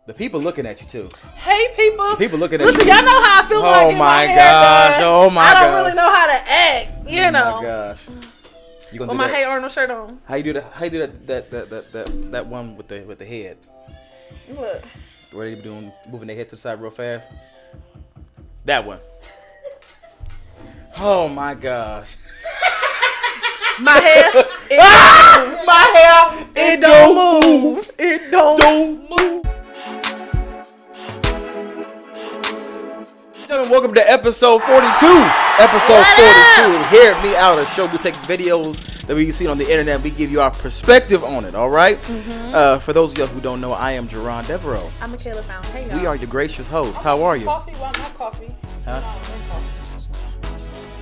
The people looking at you too. Hey, people. The people looking at Listen, you. y'all know how I feel like getting my hair done. Oh my gosh. I don't really know how to act, you know. Oh my gosh. You gonna with do my that? Hey Arnold shirt on. How you do that? How you do that one with the head? What? Where they doing moving their head to the side real fast? That one. Oh my gosh. My hair. My hair. It don't move. It don't move. Gentlemen, welcome to episode 42. Episode 42. Here at Me Out, a show we take videos that we see on the internet. We give you our perspective on it. All right. Mm-hmm. For those of you who don't know, I am Jerron Devereaux. I'm Michaela Found. Hey, y'all. We are your gracious host. How are you? Coffee? Why not coffee? Huh?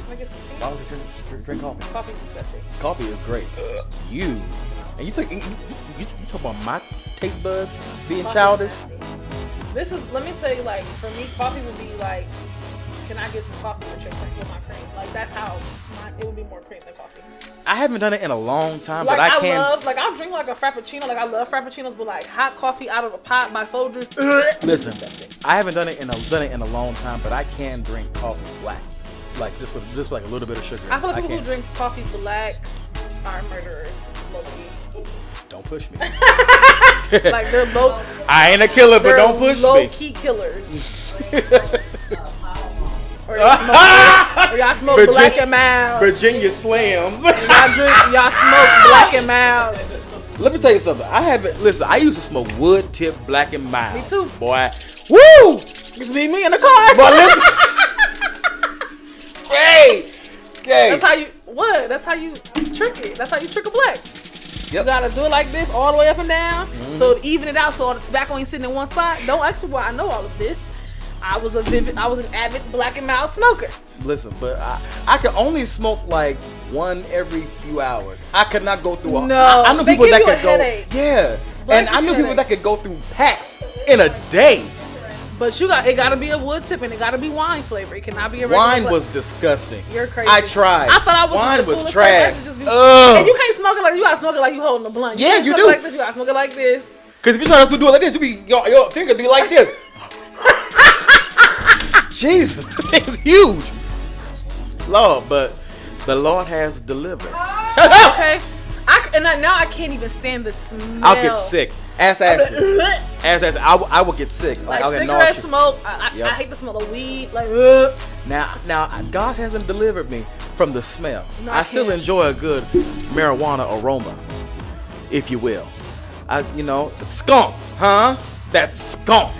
Can I get some tea? Why don't you drink coffee? Coffee's disgusting. Coffee is great. You talk about my taste buds being Coffee's childish. nasty. This is, let me tell you, like, for me, coffee would be like, can I get some coffee with your cream, with my cream? Like, that's how it would be more cream than coffee. I haven't done it in a long time, Like, but I can. I'll drink like a frappuccino. Like, I love frappuccinos, but like hot coffee out of a pot by Folgers. Listen, I haven't done it in a long time, but I can drink coffee black, like just with like a little bit of sugar. I feel like people can. who drink coffee black are murderers, low-key. Don't push me. Like, they're low. I ain't a killer, but don't push me. Low-key killers. Or y'all smoke black and mild. Virginia Slams. Y'all smoke black and milds. Let me tell you something. I used to smoke wood tip black and mild. Me too. Boy. Woo! Just leave me in the car. Boy, listen. Okay. That's how you trick it. That's how you trick a black. Yep. You gotta do it like this all the way up and down. So to even it out so all the tobacco ain't sitting in one spot. Don't ask me why I know all of this. I was an avid black and mild smoker. Listen, but I could only smoke like one every few hours. I could not go through I knew they people give that you a could go. headache. Yeah. Blacks And I give knew you a people that headache. could go through packs in a day. But it gotta be a wood tip and it gotta be wine flavor. It cannot be a regular Wine black. was disgusting. You're crazy. I tried. I thought I was Wine just the was coolest trash. person. Just be, Ugh. and you can't smoke it like you gotta smoke it like you holding a blunt. Yeah, can't you smoke do. it like this. You gotta smoke it like this. Because if you try to do it like this, your finger be like this. Jesus, it's huge. Lord, but the Lord has delivered. Okay. Now I can't even stand the smell. I'll get sick. Ask Ashley. I will get sick. Like I'll get cigarette nauseous. smoke. Yep. I hate the smell of weed. Like, Now, God hasn't delivered me from the smell. No, I still can't. enjoy a good marijuana aroma, if you will. Skunk, huh? That skunk.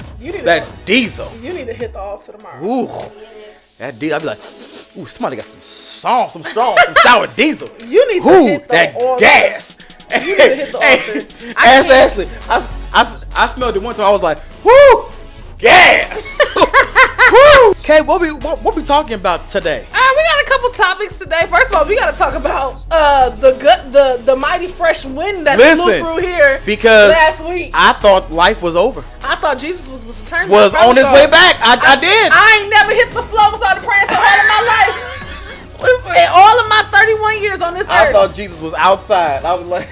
That diesel. You need to hit the altar tomorrow. Ooh, that diesel. I'd be like, ooh, somebody got some strong, some sour diesel. You need to hit the that altar. gas. You need to hit the altar. Ask Ashley. I smelled it one time. I was like, whoo, gas. Woo. Okay, what we talking about today? All right, we got a couple topics today. First of all, we got to talk about the mighty fresh wind that blew through here because last week. I thought life was over. I thought Jesus was returning. Was on his way back. I did. I ain't never hit the floor without praying so hard in my life. Listen, In all of my 31 years on this I earth. thought Jesus was outside. I was like,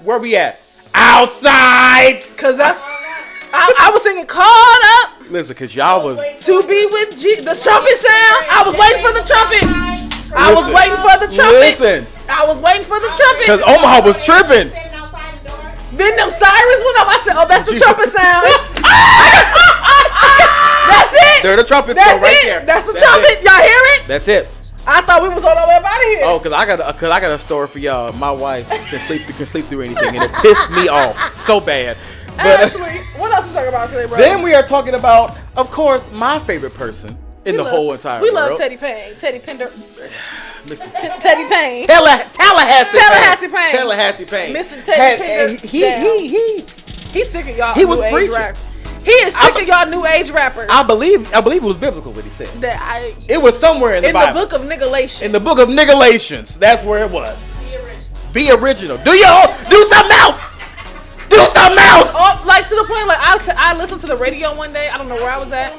where we at? Outside. Cause I was singing called up Listen, cause y'all was to be with Jesus. The trumpet sound. I was waiting for the trumpet. I was Listen. waiting for the trumpet. Listen, I was waiting for the trumpet. cause Omaha was tripping. Then them sirens went up. I said, "Oh, that's the trumpet sound." That's it. There the trumpets That's go right it. there. That's the trumpet. Y'all hear it? That's it. I thought we was on our way up out of here. Oh, cause I got a story for y'all. My wife can sleep through anything, and it pissed me off so bad. But Ashley, what else we talking about today, bro? then we are talking about, of course, my favorite person in the whole entire world. We love Teddy Payne. Teddy Pender. Mr. Teddy Payne. Tallahassee Payne. Payne. Tallahassee Payne. Mr. Teddy And Pender. He's sick of y'all He was new age preaching. rappers. He is sick of y'all new age rappers. I believe it was biblical what he said. It was somewhere in the Bible. book of Niggalation. In the book of Nigalations. That's where it was. Be original. Do something else. Do something else. Oh, like to the point, like I listened to the radio one day. I don't know where I was at,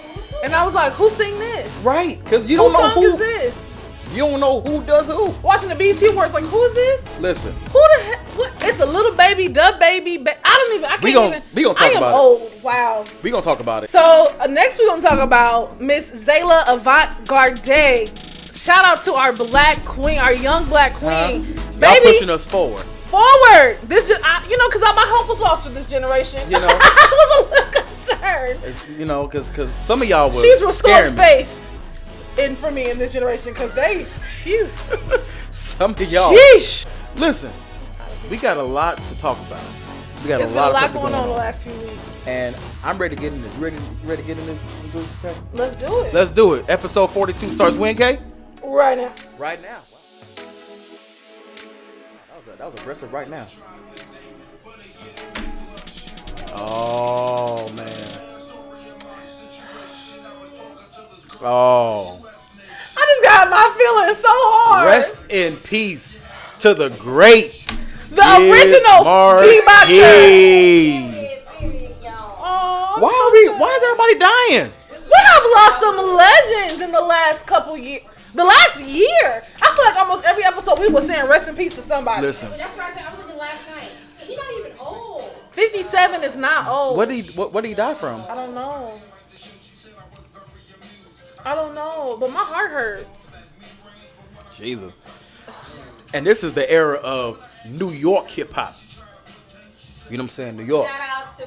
and I was like, "Who sing this? Right, because you Whose don't know song who. is this?" You don't know who does who. Watching the BT Awards, like, who is this? Listen, Who the heck? What? It's a little baby, dub baby. I can't even. We gonna talk I am about old. It. Wow. We gonna talk about it. So next we're gonna talk about Miss Zayla Avant-Garde. Shout out to our black queen, our young black queen. Y'all Baby, pushing us forward. This because my hope was lost for this generation. You know. I was a little concerned. You know, because some of y'all was She's restored scaring me. faith for me in this generation because Some of y'all. Sheesh. Listen, we got a lot to talk about. We got There's a been lot a of lot stuff going on the last few weeks. And I'm ready to get into this. Ready to get into this? Okay? Let's do it. Let's do it. Episode 42 starts when, Kay? Right now. Right now. Wow. That was aggressive right now. Oh, man. Oh. I just got my feelings so hard. Rest in peace to the great The original beatboxer. Oh, Why is everybody dying? We have lost some legends in the last couple years. The last year. I feel like almost every episode we were saying rest in peace to somebody. Listen. That's what I said. I was looking last night. He's not even old. 57 is not old. What did he die from? I don't know. But my heart hurts. Jesus. And this is the era of New York hip hop. You know what I'm saying? New York. Shout out to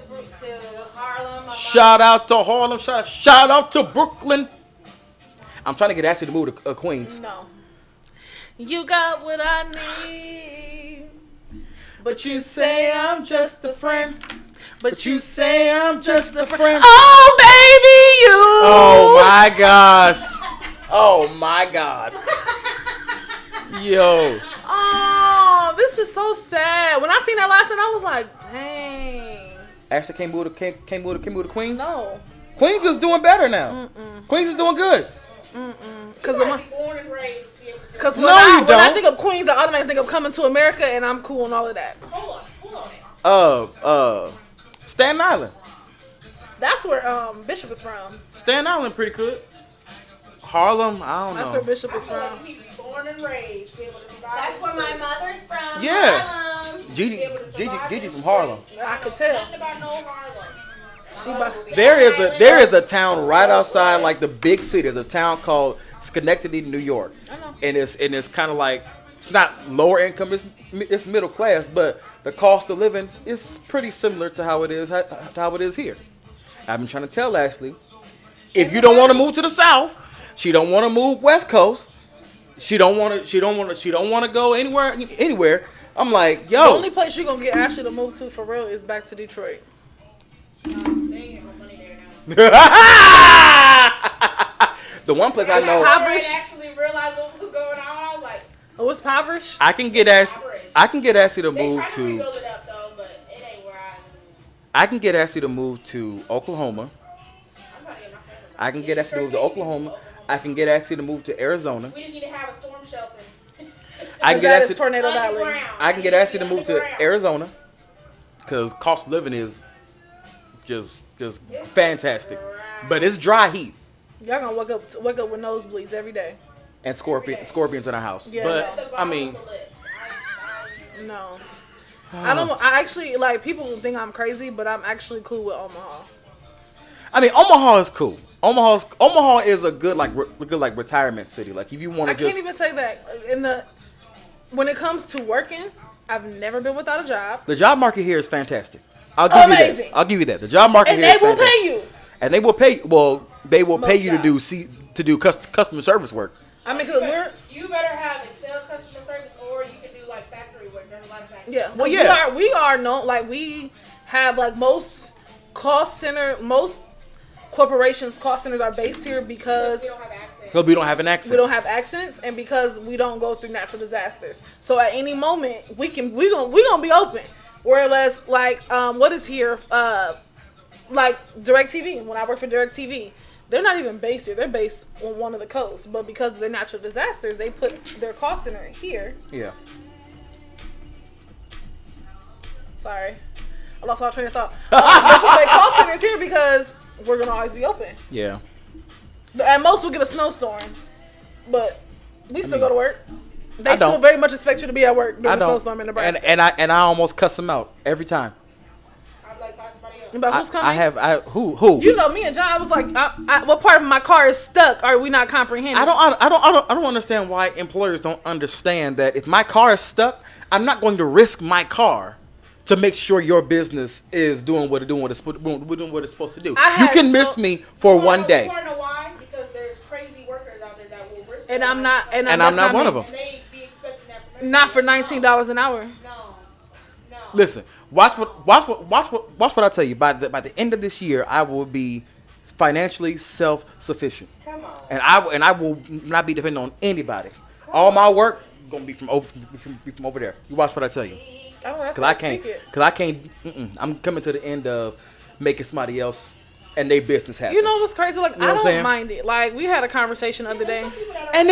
Harlem. Shout out to Harlem. Shout out to Brooklyn. I'm trying to get Ashley to move to Queens. No. You got what I need. But you say I'm just a friend. But you say I'm just a friend. Oh, baby, you. Oh, my gosh. Oh, my gosh. Yo. Oh, this is so sad. When I seen that last night, I was like, dang. Ashley can't move to Queens? No. Queens is doing better now. Queens is doing good. Because born and raised. Because No, when you don't. I think of Queens, I automatically think of Coming to America, and I'm cool and all of that. Hold on. Staten Island. That's where Bishop is from. Staten Island pretty good. Harlem, I don't That's know. where Bishop is from. Born and raised. That's where my mother's from. Yeah. Harlem. Gigi from Harlem. I could tell. Nothing about no Harlem. There is a town right outside like the big city. There's a town called Schenectady, New York. I know. And it's kind of like, it's not lower income, it's middle class, but the cost of living is pretty similar to how it is here. I've been trying to tell Ashley, if you don't want to move to the South, she don't want to move West Coast. She don't want to go anywhere. I'm like, yo. The only place you're going to get Ashley to move to for real is back to Detroit. They ain't no money there now. The one place I know. I actually realized what was going on. I was like, Oh, it's impoverished? I can get Ashley to they move tried to to. rebuild it up though, but it ain't where I. I can get Ashley to move to Oklahoma. I can get Ashley to move to Oklahoma. I can get Ashley to move to Arizona. We just need to have a storm shelter. I can That get is Ashley. Tornado Valley. Underground. I can get Ashley to move to Underground. Arizona because cost of living is just fantastic, but it's dry heat Y'all gonna wake up with nosebleeds every day. and scorpions in our house. Yeah. But I mean, No. I actually, like, people think I'm crazy, but I'm actually cool with Omaha. Omaha is cool. Omaha is a good retirement city. Like if you want I to just can't even say that. When it comes to working, I've never been without a job. the job market here is fantastic. I'll give you Amazing. that. I'll give you that. The job market And here they is will fantastic. pay you. And they will pay. Well, they will pay Most you jobs. to do customer service work. I mean, cause we're You better have Excel customer service, or you can do like factory work. There's a lot of factory. yeah. Well, yeah. We are known, like, we have, like, most corporations cost centers are based here because We don't have access. Because we don't have an accent. we don't have accents and because we don't go through natural disasters. So at any moment we gonna be open. Whereas like what is here like DirecTV, when I work for DirecTV, they're not even based here. They're based on one of the coasts, but because of their natural disasters, they put their cost center here. Yeah. Sorry, I lost all train of thought. They put their cost centers here because we're gonna always be open. Yeah. At most we'll get a snowstorm, but we still go to work. They I still don't. very much expect you to be at work I during the don't. snowstorm in Nebraska. And I almost cuss them out every time. I'm like, find somebody else. But who's coming? Who? You know, me and John, I was like, what part of my car is stuck? Are we not comprehending? I don't understand why employers don't understand that if my car is stuck, I'm not going to risk my car to make sure your business is doing what it's supposed to do. You can miss me for one day. You want to know why? Because there's crazy workers out there that will risk And their I'm lives. not, and I'm that's not one me. of them. And they be expecting that from Not for everybody. $19 an hour. No. Listen, watch what I tell you. By the end of this year, I will be financially self-sufficient, Come on. and I will not be dependent on anybody. All my work gonna be from over there. You watch what I tell you, Oh, that's cause I can't. I'm coming to the end of making somebody else and their business happen. You know what's crazy? Like, know I what I'm don't saying? mind it. Like, we had a conversation the other day. and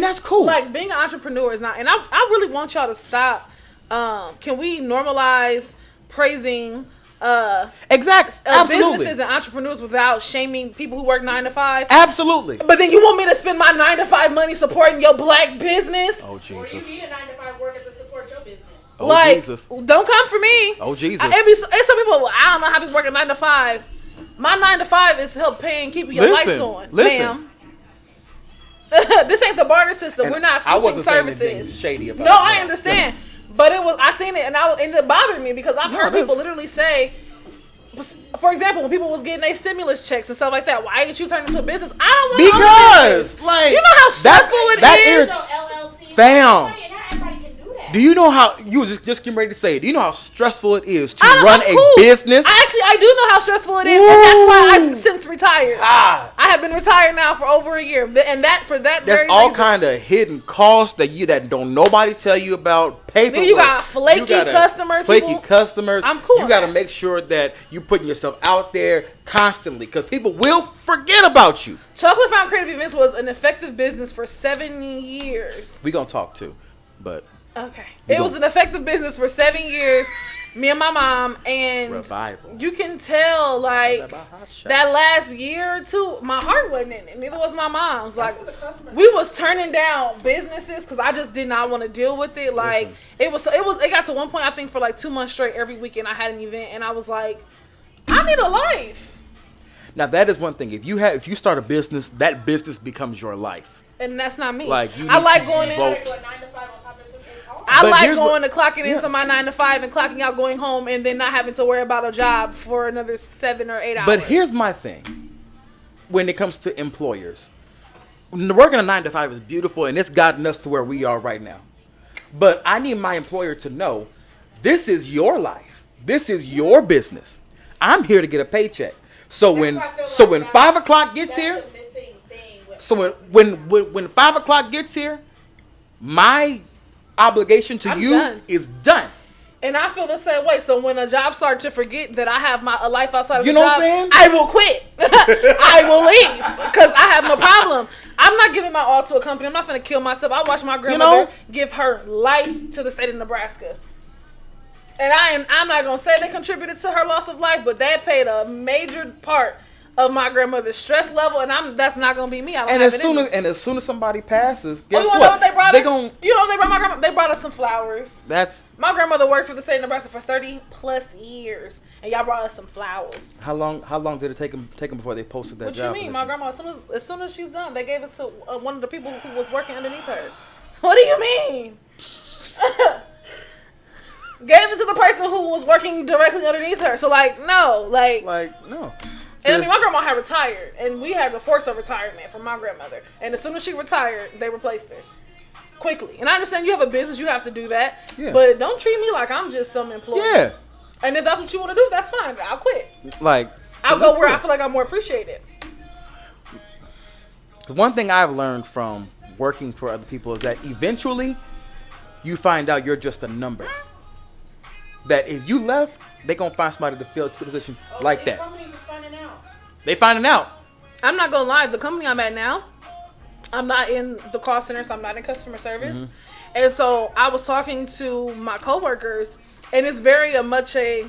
that's cool. Like, being an entrepreneur is not, and I really want y'all to stop. Can we normalize praising Absolutely. businesses and entrepreneurs without shaming people who work 9 to 5? Absolutely. But then you want me to spend my 9 to 5 money supporting your black business? Oh Or you Jesus. need a 9 to 5 worker to support your business. Oh Like, Jesus. don't come for me. Oh Jesus. It's some people. Well, I don't know how people working 9 to 5. My 9 to 5 is help paying keeping your lights on, ma'am. This ain't the barter system. And We're not I switching wasn't saying anything services. shady about No, it. I understand. But I seen it, and it ended up bothering me because I've heard it is. people literally say, for example, when people was getting their stimulus checks and stuff like that, why didn't you turn into a business? I don't want to own a business. Because, like, You know how stressful that it is? is- So LLC. Fam. Not everybody can do that. Do you know how you was just getting ready to say it? Do you know how stressful it is to I'm run cool. a business? I do know how stressful it is, and that's why I've since retired. Ah, I have been retired now for over a year, and for that there's very all reason. kind of hidden costs that don't nobody tell you about. Paperwork. Then you got flaky customers, Flaky people- customers. I'm cool You with got to that. make sure that you putting yourself out there constantly because people will forget about you. Chocolate Fountain Creative Events was an effective business for 7 years. We gonna talk too, but Okay. You It was go. an effective business for 7 years. Me and my mom, and revival. you can tell, like, that last year or two, my heart wasn't in it. Neither was my mom's. Like, we was turning down businesses because I just did not want to deal with it. Like, Listen. it got to one point, I think, for like 2 months straight, every weekend I had an event, and I was like, I need a life. Now that is one thing. If you start a business, that business becomes your life. And that's not me. Like, you I need like to going in. vote. Do a 9 to 5 on top of something. It's hard. I But like here's going what- to clocking yeah. into my 9 to 5 and clocking out, going home, and then not having to worry about a job for another 7 or 8 hours. But here's my thing. When it comes to employers, working a 9 to 5 is beautiful, and it's gotten us to where we are right now. But I need my employer to know this is your life. This is your business. I'm here to get a paycheck. So when 5 o'clock gets That's here, the missing thing with so when 5 o'clock gets here, my obligation to I'm you done. is done. And I feel the same way. So when a job starts to forget that I have a life outside of You the know job, what I'm saying? I will quit. I will leave because I have no problem. I'm not giving my all to a company. I'm not going to kill myself. I watched my grandmother give her life to the state of Nebraska. And I'm not going to say they contributed to her loss of life, but that played a major part of my grandmother's stress level, and that's not going to be me. I don't And have as it in me. as soon as somebody passes, Oh, guess you wanna know what they brought They us? gon' You know what they brought my grandma? They brought us some flowers. That's My grandmother worked for the state of Nebraska for 30 plus years, and y'all brought us some flowers. how long did it take them before they posted that What you job? mean? position? My grandma, as soon as she's done, they gave it to one of the people who was working underneath her. What do you mean? Gave it to the person who was working directly underneath her. So no. no. And I mean, my grandma had retired, and we had to force a retirement from my grandmother. And as soon as she retired, they replaced her quickly. And I understand you have a business, you have to do that. Yeah. But don't treat me like I'm just some employee. Yeah, And if that's what you want to do, that's fine. I'll quit. like I'll go where I feel like I'm more appreciated. The one thing I've learned from working for other people is that eventually you find out you're just a number. That if you left, they gonna find somebody to fill the position like these that. companies is finding out. They finding out. I'm not gonna lie, the company I'm at now, I'm not in the call center, so I'm not in customer service. Mm-hmm. And so I was talking to my coworkers, and it's very much a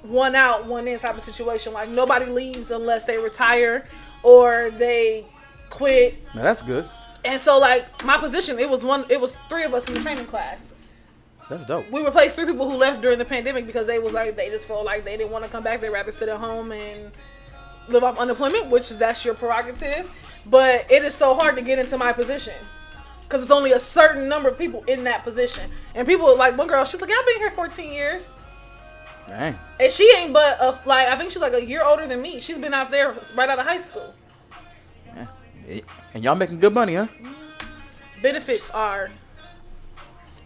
one out, one in type of situation. Like nobody leaves unless they retire or they quit. Now that's good. And so, like, my position, it was 3 of us in the training class. That's dope. We replaced 3 people who left during the pandemic because they just felt like they didn't want to come back. They'd rather sit at home and live off unemployment, that's your prerogative. But it is so hard to get into my position because it's only a certain number of people in that position. And people, like, one girl, she's like, I've been here 14 years. Dang. And she ain't but, I think she's like a year older than me. She's been out there right out of high school. Yeah. And y'all making good money, huh? Benefits are...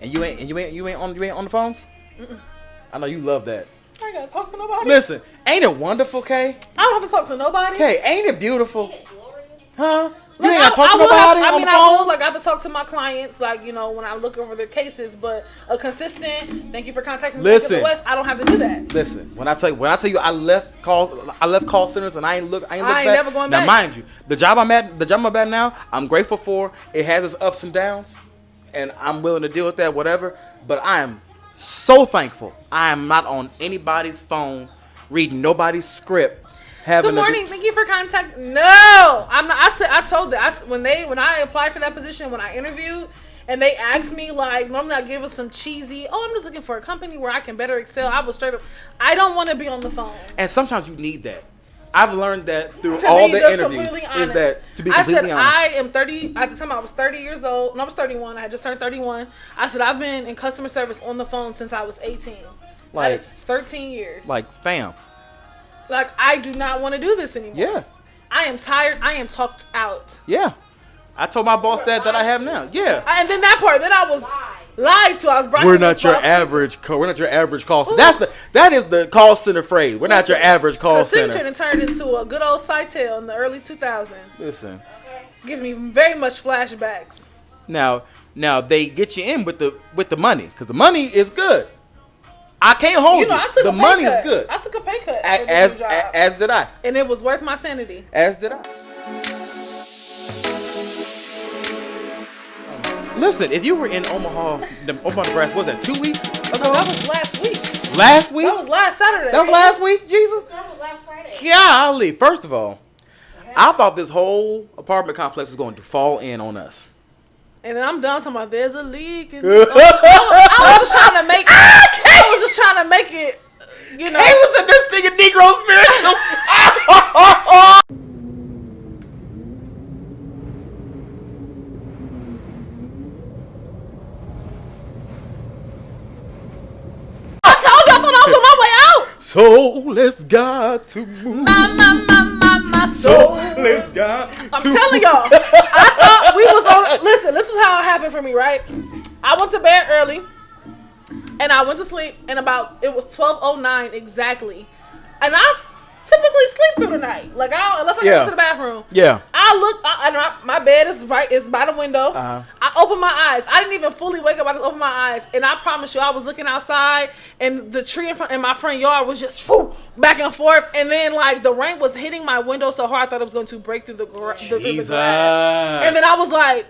And you ain't on the phones? Mm-mm. I know you love that. I ain't gotta talk to nobody. Listen, ain't it wonderful, Kay? I don't have to talk to nobody. Kay, ain't it beautiful? Ain't it glorious? Huh? You Like, ain't gotta talk to nobody on the I phone? will, like, I have to talk to my clients, like, you know, when I look over their cases, but a consistent, thank you for contacting me Listen. the West, I don't have to do that. Listen, when I tell you I left call centers and I ain't look back. never going now, back. mind you, the job I'm at now, I'm grateful for. It has its ups and downs, and I'm willing to deal with that, whatever. But I am so thankful I am not on anybody's phone, reading nobody's script. Good morning, thank you for contacting. No, I'm not. I told that when I applied for that position, when I interviewed, and they asked me, like, normally I give us some cheesy, I'm just looking for a company where I can better excel. I was straight up, I don't want to be on the phone. And sometimes you need that. I've learned that through To all be the just interviews. completely Is honest. that to be I completely said honest? I am 30. At the time, I was 30 years old. No, I was 31. I had just turned 31. I said I've been in customer service on the phone since I was 18. Like- that is 13 years. Like, fam. Like, I do not want to do this anymore. Yeah. I am tired. I am talked out. Yeah. I told my boss that I have now. Yeah. And then that part, then I was lied to. I was brought We're to not this your false average we're not your average call center. That is the call center phrase. We're not your average call Accenture center. and turned into a good old Sitel in the early 2000s. Listen. Giving me very much flashbacks. Now they get you in with the money because the money is good. I can't hold you. You know, I took The a pay money cut. is good. I took a pay cut. for As this new job. as did I. And it was worth my sanity. As did I. Listen, if you were in Omaha, Nebraska, was that 2 weeks No, ago? that was last week. Last week? That was last Saturday. That was last week, Jesus? Storm was last Friday. Golly. First of all, I thought this whole apartment complex was going to fall in on us. And then I'm done talking about there's a leak. In this. I was just trying to make. I was just trying to make it. You know. He was in this thing in Negro spiritual. I told you I thought I was on my way out. Soulless God to move. My soul. Soulless God to I'm telling y'all. I thought we was on. Listen, this is how it happened for me, right? I went to bed early, and I went to sleep, and it was 12:09 exactly, and I typically sleep through the night, like unless I go to the bathroom. Yeah. I look, my bed is by the window. Uh-huh. I open my eyes. I didn't even fully wake up. I just opened my eyes, and I promise you, I was looking outside, and the tree in my front yard was just back and forth, and then like the rain was hitting my window so hard, I thought it was going to break through the glass. And then I was like,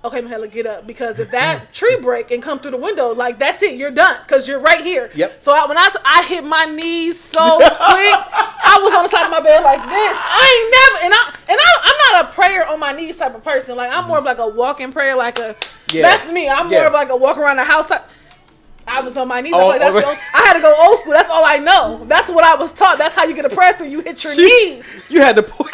okay, Michaela, get up, because if that tree break and come through the window, like that's it, you're done, because you're right here. Yep. So when I hit my knees so quick, I was on the side of my bed like this. I ain't never, I'm not a prayer on my knees type of person. Like I'm more of like a walking prayer, that's me. I'm more of like a walk around the house type. I was on my knees. I had to go old school. That's all I know. That's what I was taught. That's how you get a prayer through. You hit your knees. You had to pull.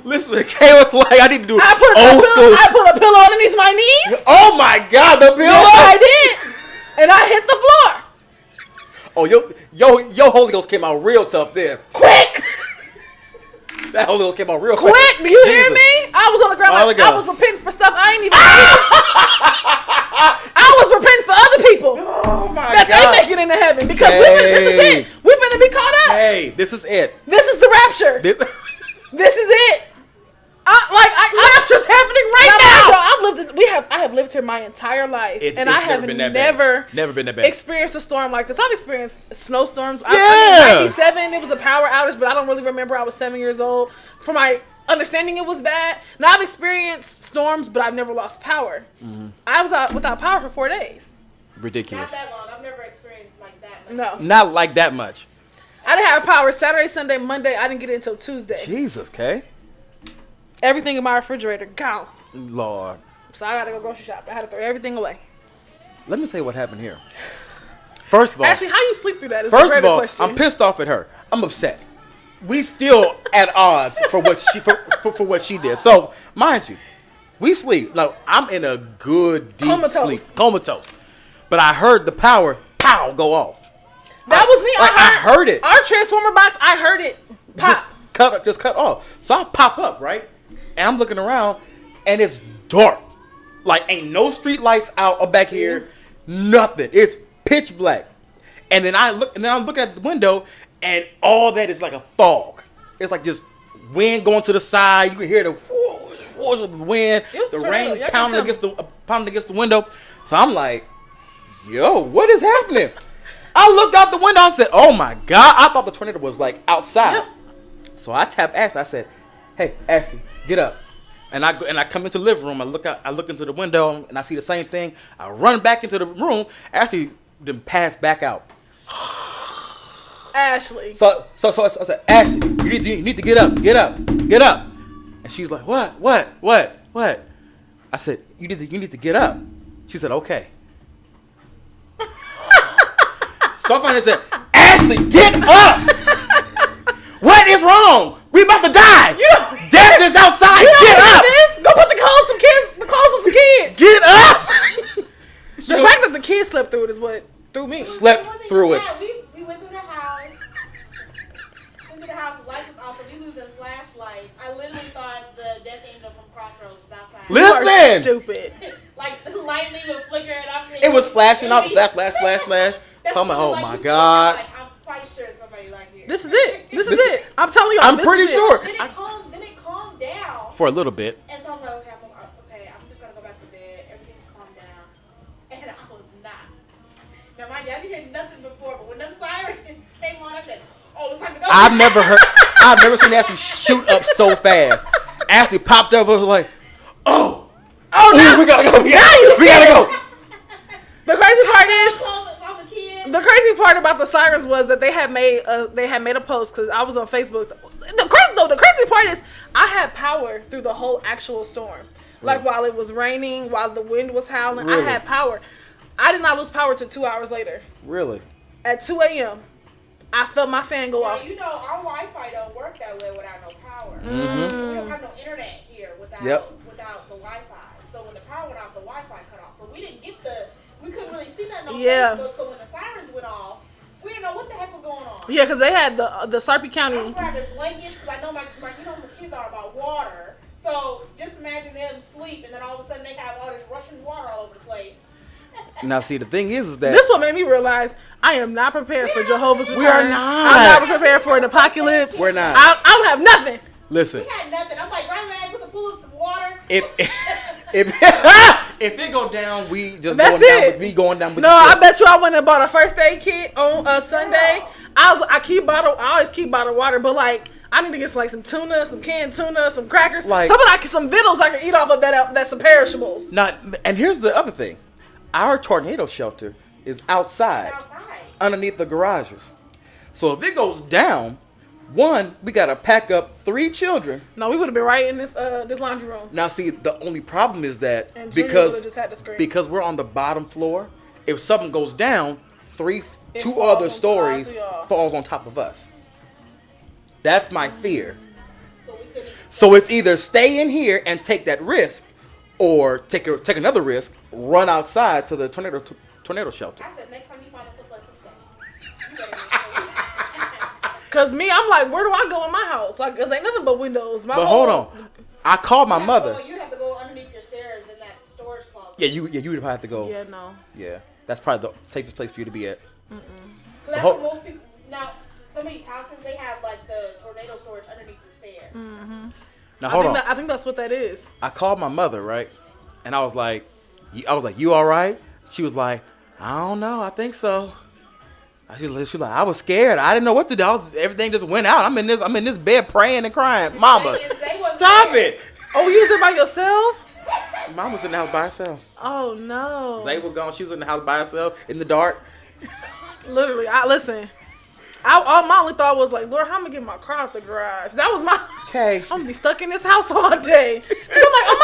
Listen, Kay was like, I need to do old school. I put a pillow underneath my knees. Oh my God, the pillow! Yes, I did. And I hit the floor. Oh, your Holy Ghost came out real tough there. Quick! That Holy Ghost came out real Quick! Do you hear me? I was on the ground like I was repenting for stuff I ain't even I was repenting for other people. Oh my that God. they make it into heaven. Because this is it. We're finna be caught up. Hey, this is it. This is the rapture. This is it. Rapture's happening right now. I have lived here my entire life, and I have never been that bad. Experienced a storm like this. I've experienced snowstorms. Yeah. 97, it was a power outage, but I don't really remember. I was 7 years old. For my understanding, it was bad. Now I've experienced storms, but I've never lost power. Mm-hmm. I was out without power for 4 days. Ridiculous. Not that long. I've never experienced like that much. No, Not like that much. I didn't have power Saturday, Sunday, Monday. I didn't get it until Tuesday. Jesus, Kay. Everything in my refrigerator gone. Lord. So I gotta go grocery shop. I had to throw everything away. Let me tell you what happened here. First of all, Actually, how you sleep through that is a first of greater all, question. I'm pissed off at her. I'm upset. We still at odds for what she for what she did. So mind you, we sleep. Like I'm in a good deep Comatose. sleep, comatose. But I heard the power, pow, go off. That was me. I heard it. Our transformer box. I heard it pop. Just cut off. So I pop up, right? And I'm looking around, and it's dark. Like ain't no street lights out or back here. Nothing. It's pitch black. And then I'm looking at the window, and all that is like a fog. It's like just wind going to the side. You can hear the whoosh of the wind, It was the tornado. rain Y'all pounding can against the window. So I'm like, yo, what is happening? I looked out the window. I said, oh my God. I thought the tornado was like outside. Yeah. So I tapped Ashley. I said, hey, Ashley, get up. And I come into the living room. I look into the window, and I see the same thing. I run back into the room. Ashley then passed back out. Ashley. So I said, Ashley, you need to get up. And she's like, what? I said, you need to get up. She said, okay. So I finally said, Ashley, get up. What is wrong? We about to die. Death is outside. Get up. This? Go put the clothes of some kids. Get up. The fact that the kids slept through it is what threw me. Slept It wasn't through even it. that. We went through the house. The lights was off, so we losing flashlights. I literally thought the Death Angel from Crossroads was outside. You are Listen. stupid. Like the lightning would flicker and I'm It was flashing out. Flash. That's I'm like, what, oh like, my you God. Like, I'm quite sure somebody like here. This is it. I'm telling you. I'm pretty sure. Then it calmed down. For a little bit. And so I'm like, I'm just gonna go back to bed. Everything's calmed down. And I was not. Now mind you, I didn't hear nothing before, but when them sirens came on, I said, oh, it's time to go. I've never seen Ashley shoot up so fast. Ashley popped up and was like, oh, no. we gotta go. We gotta go. The crazy part is, all the kids. the crazy part about the sirens was that they had made a post because I was on Facebook. The crazy part is I had power through the whole actual storm. Like while it was raining, while the wind was howling, Really? I had power. I did not lose power till 2 hours later. Really? At 2 a.m., I felt my fan go Now, off. you know, our Wi-Fi don't work that way without no power. Mm-hmm. We don't have no internet here without Yep. without the Wi-Fi. So when the power went out, the Wi-Fi cut off. So we couldn't really see nothing on Yeah. Facebook. So when the sirens went off, we didn't know what the heck was going on. Yeah, because they had the Sarpy I County. was grabbing blankets because I know my kids are about water. So just imagine them sleep and then all of a sudden they have all this rushing water all over the place. Now, see, the thing is that This one made me realize I am not prepared for Jehovah's return. We are not. I'm not prepared for an apocalypse. We're not. I don't have nothing. listen, We had nothing. I'm like, Grandma, put the pool of some water. if if it go down, we just That's going down it. with me going down with No, the I ship. bet you I went and bought a first aid kit on Sunday. I always keep bottled water, but like I need to get some tuna, some canned tuna, some crackers, Like- some vittles I can eat off of that's some perishables. Not, and here's the other thing. Our tornado shelter is outside, Outside. underneath the garages. So if it goes down, one, we got to pack up 3 children. No, we would have been right in this laundry room. Now, see, the only problem is that And Junior would've just had to scream. because we're on the bottom floor, if something goes down, It two falls other on stories top of y'all. falls on top of us. That's my fear. So we couldn't. So it's either stay in here and take that risk, or take another risk, run outside to the tornado shelter. I said, next time you find us a place to stay. You better Cause me, I'm like, where do I go in my house? Like, cause ain't nothing but windows. But hold on, I called my mother. You have to go underneath your stairs in that storage closet. Yeah, you would probably have to go. Yeah, no. Yeah, that's probably the safest place for you to be at. Because that's whole- what most people. Now, some of these houses, they have like the tornado storage underneath the stairs. Now hold on. I think that's what that is. I called my mother, right? And I was like, you all right? She was like, I don't know. I think so. She was like, I was scared. I didn't know what to do. Everything just went out. I'm in this bed praying and crying. Mama, They wasn't stop there. it. Oh, you was it by yourself? Mom was in the house by herself. Oh no. Zay was gone. She was in the house by herself in the dark. Literally, listen. My only thought was like, Lord, how am I gonna get my car out the garage? That was my. Okay. I'm gonna be stuck in this house all day. 'Cause I'm like,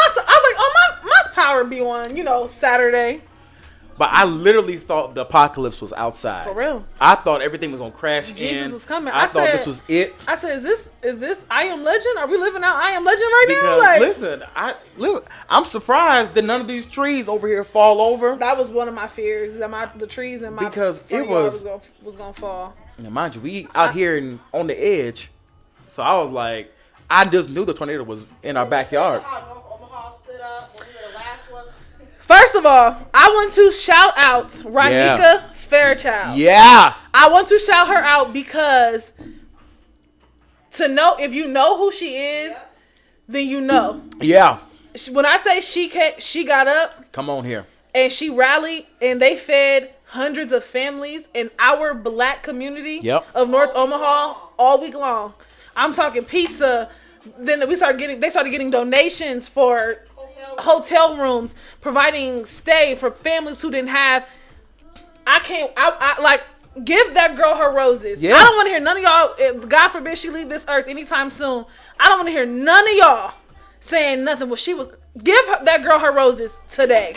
my power be on, Saturday. But I literally thought the apocalypse was outside. For real. I thought everything was gonna crash Jesus in. was coming. I thought said- this was it. I said, is this I Am Legend? Are we living out I Am Legend right now? Because Like, listen, I'm surprised that none of these trees over here fall over. that was one of my fears. That the trees in my Because front it yard was- was gonna fall. Now, mind you, we out here on the edge, so I was like, I just knew the tornado was in our backyard. How North Omaha stood up when we were the last ones. First of all, I want to shout out Ronika Fairchild. Yeah. I want to shout her out because to know if you know who she is, then you know. Yeah. When I say she got up Come on here. and she rallied and they fed hundreds of families in our black community Yep. of North Omaha all week long. I'm talking pizza. Then they started getting donations for hotel rooms, providing stay for families who didn't have. I like give that girl her roses. Yeah. I don't want to hear none of y'all. God forbid she leave this earth anytime soon. I don't want to hear none of y'all saying nothing. Well, that girl her roses today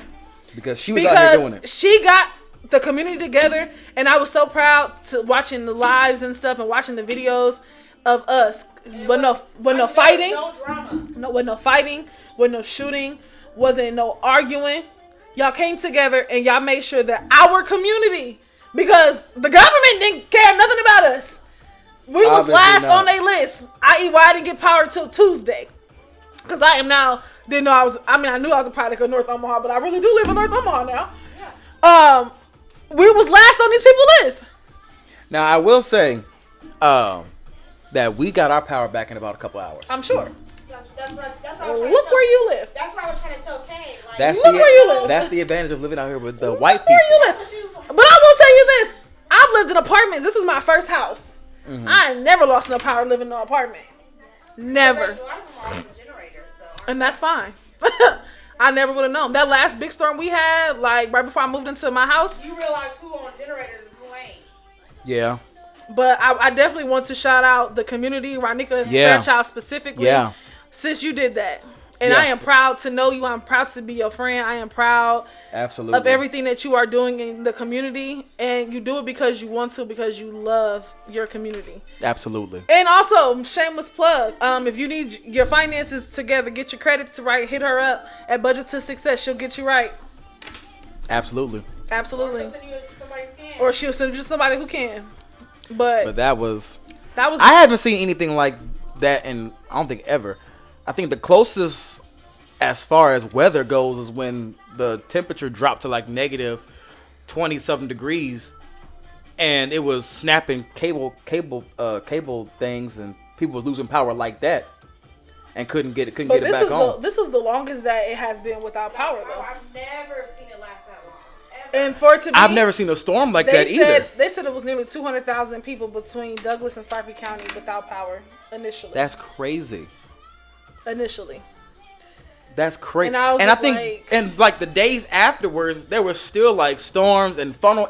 Because she was out here doing because it. she got the community together, and I was so proud to watching the lives and stuff and watching the videos of us. But no fighting. No drama. No, wasn't no fighting, wasn't no shooting, wasn't no arguing. Y'all came together and y'all made sure that our community, because the government didn't care nothing about us. We was Obviously last not. on their list, i.e. why I didn't get power till Tuesday. Because I knew I was a product of North Omaha, but I really do live in North Omaha now. We was last on these people's list. Now, I will say that we got our power back in about a couple hours. I'm sure. That's what I was trying Look to where tell. you live. That's what I was trying to tell Kay. Like, That's Look where you live. That's the advantage of living out here with the white Look where you people. live. she was like, But I will tell you this. I've lived in apartments. This is my first house. Mm-hmm. I ain't never lost no power living in an apartment. Never. a lot of them are on generators, though. And that's fine. I never would have known. That last big storm we had, like right before I moved into my house. You realize who on generators and who ain't. Yeah. But I definitely want to shout out the community, Ronika Yeah. Fairchild specifically. Yeah. Since you did that. And Yeah. I am proud to know you. I'm proud to be your friend. I am proud Absolutely. of everything that you are doing in the community. And you do it because you want to, because you love your community. Absolutely. And also, shameless plug. If you need your finances together, get your credits right, hit her up at Budget to Success. She'll get you right. Absolutely. Absolutely. She'll send you to somebody who can. Or she'll send you to somebody who can. But That was that was I haven't seen anything like that in I don't think ever. I think the closest as far as weather goes is when the temperature dropped to like negative 20-something degrees and it was snapping cable things and people was losing power like that and couldn't get it back on. this is the longest that it has been without power though. I've never seen it last that long. Ever. And for it to be, I've never seen a storm like that either. They said it was nearly 200,000 people between Douglas and Sarpy County without power initially. That's crazy. That's crazy. And I was I just think like- and like the days afterwards, there were still like storms and funnel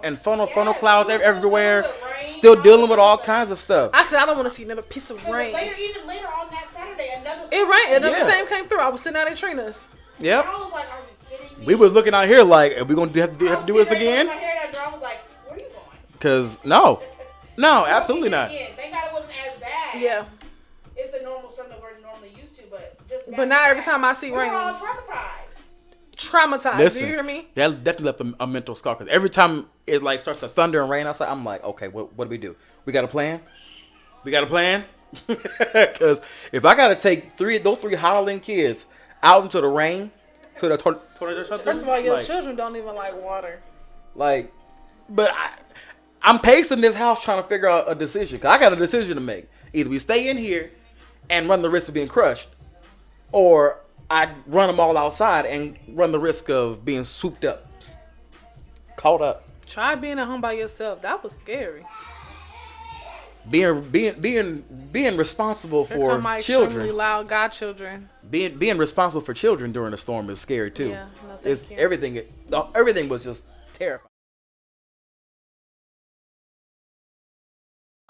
clouds everywhere, Rain, still dealing with all kinds of stuff. I said I don't want to see another piece of Because rain. even later on that Saturday, another It rained. Another Yeah. storm came through. I was sitting out at Trina's. Yep. I was like, are you kidding me? We was looking out here like, are we gonna have to do this My again? hair that girl was like, where are you going? Cause no, absolutely not. Again, thank God it wasn't as bad. Yeah. It's a normal storm that we're normally used to, but just. But now every time I see we were rain, all traumatized. traumatized. Listen, Do you hear me? that definitely left a mental scar. Cause every time it like starts to thunder and rain outside, I'm like, okay, what do we do? We got a plan? We got a plan? Cause if I gotta take those three howling kids out into the rain to the tornado shelter, First of all, your like, children don't even like water. Like, but I'm pacing this house trying to figure out a decision. Cause I got a decision to make. Either we stay in here and run the risk of being crushed, or I run them all outside and run the risk of being swooped up, caught up, Try being at home by yourself. That was scary. being responsible Here for come my extremely children. loud godchildren. Being responsible for children during a storm is scary too. Yeah, no, thank It's you. everything was just terrifying.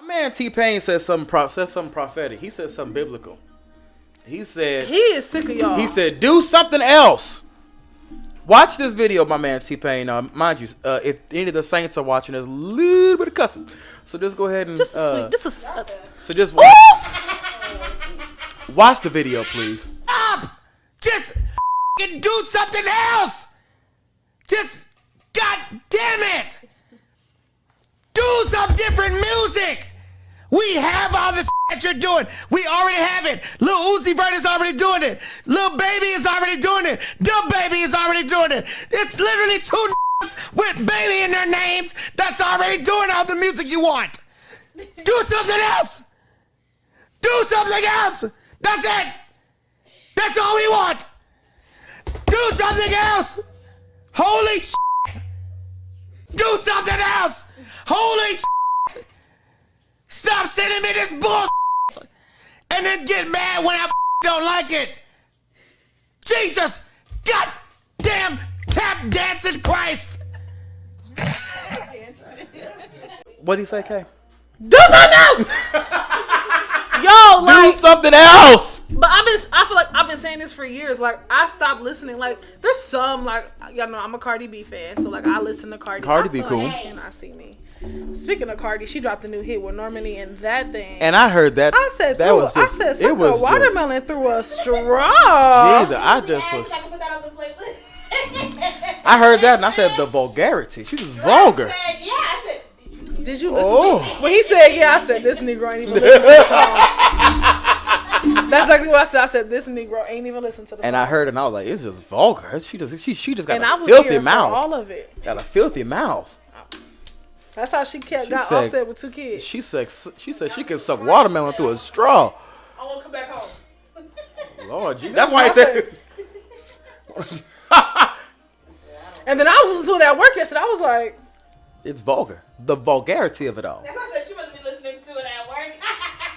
man T-Pain said something prophetic. He said something biblical. He said He is sick of y'all. he said do something else. Watch this video, my man T-Pain. Mind you, if any of the saints are watching, there's a little bit of cussing. So just go ahead and just a sweet, so just watch the video, please. Stop! Just do something else! Just, god damn it! Do some different music! We have all this that you're doing. We already have it. Lil Uzi Vert is already doing it. Lil Baby is already doing it. Dub Baby is already doing it. It's literally two with baby in their names that's already doing all the music you want. Do something else! Do something else! That's it! That's all we want! Do something else! Holy shit! Do something else! Holy shit! Stop sending me this bullshit! And then get mad when I don't like it! Jesus! God damn tap dancing Christ! What'd he say, Kay? do something else. Yo, Do like, something else. but I feel like I've been saying this for years. Like, I stopped listening. Like, there's some, like, y'all know I'm a Cardi B fan, so like I listen to Cardi. Cardi I B feel cool. like she cannot see me. Speaking of Cardi, she dropped a new hit with Normani and that thing. And I heard that. I said, that was just. I said, it suck was a just. watermelon through a straw. Jesus, I just I was. can put that on the playlist. I heard that and I said the vulgarity. She's just vulgar. I said, yeah, I said, Did you listen Oh. to it? When he said, yeah, I said, this Negro ain't even listen to the song. That's exactly what I said. I said, this Negro ain't even listen to the song. And I heard it and I was like, it's just vulgar. She just got And I a was filthy here mouth. for all of it. Got a filthy mouth. That's how she got said- Offset with 2 kids. She said she can suck watermelon through a straw. I want to come back home. Lord, Jesus. That's why I said. And then I was listening to that work yesterday. I was like, It's vulgar. The vulgarity of it all. That's why I said she must be listening to it at work.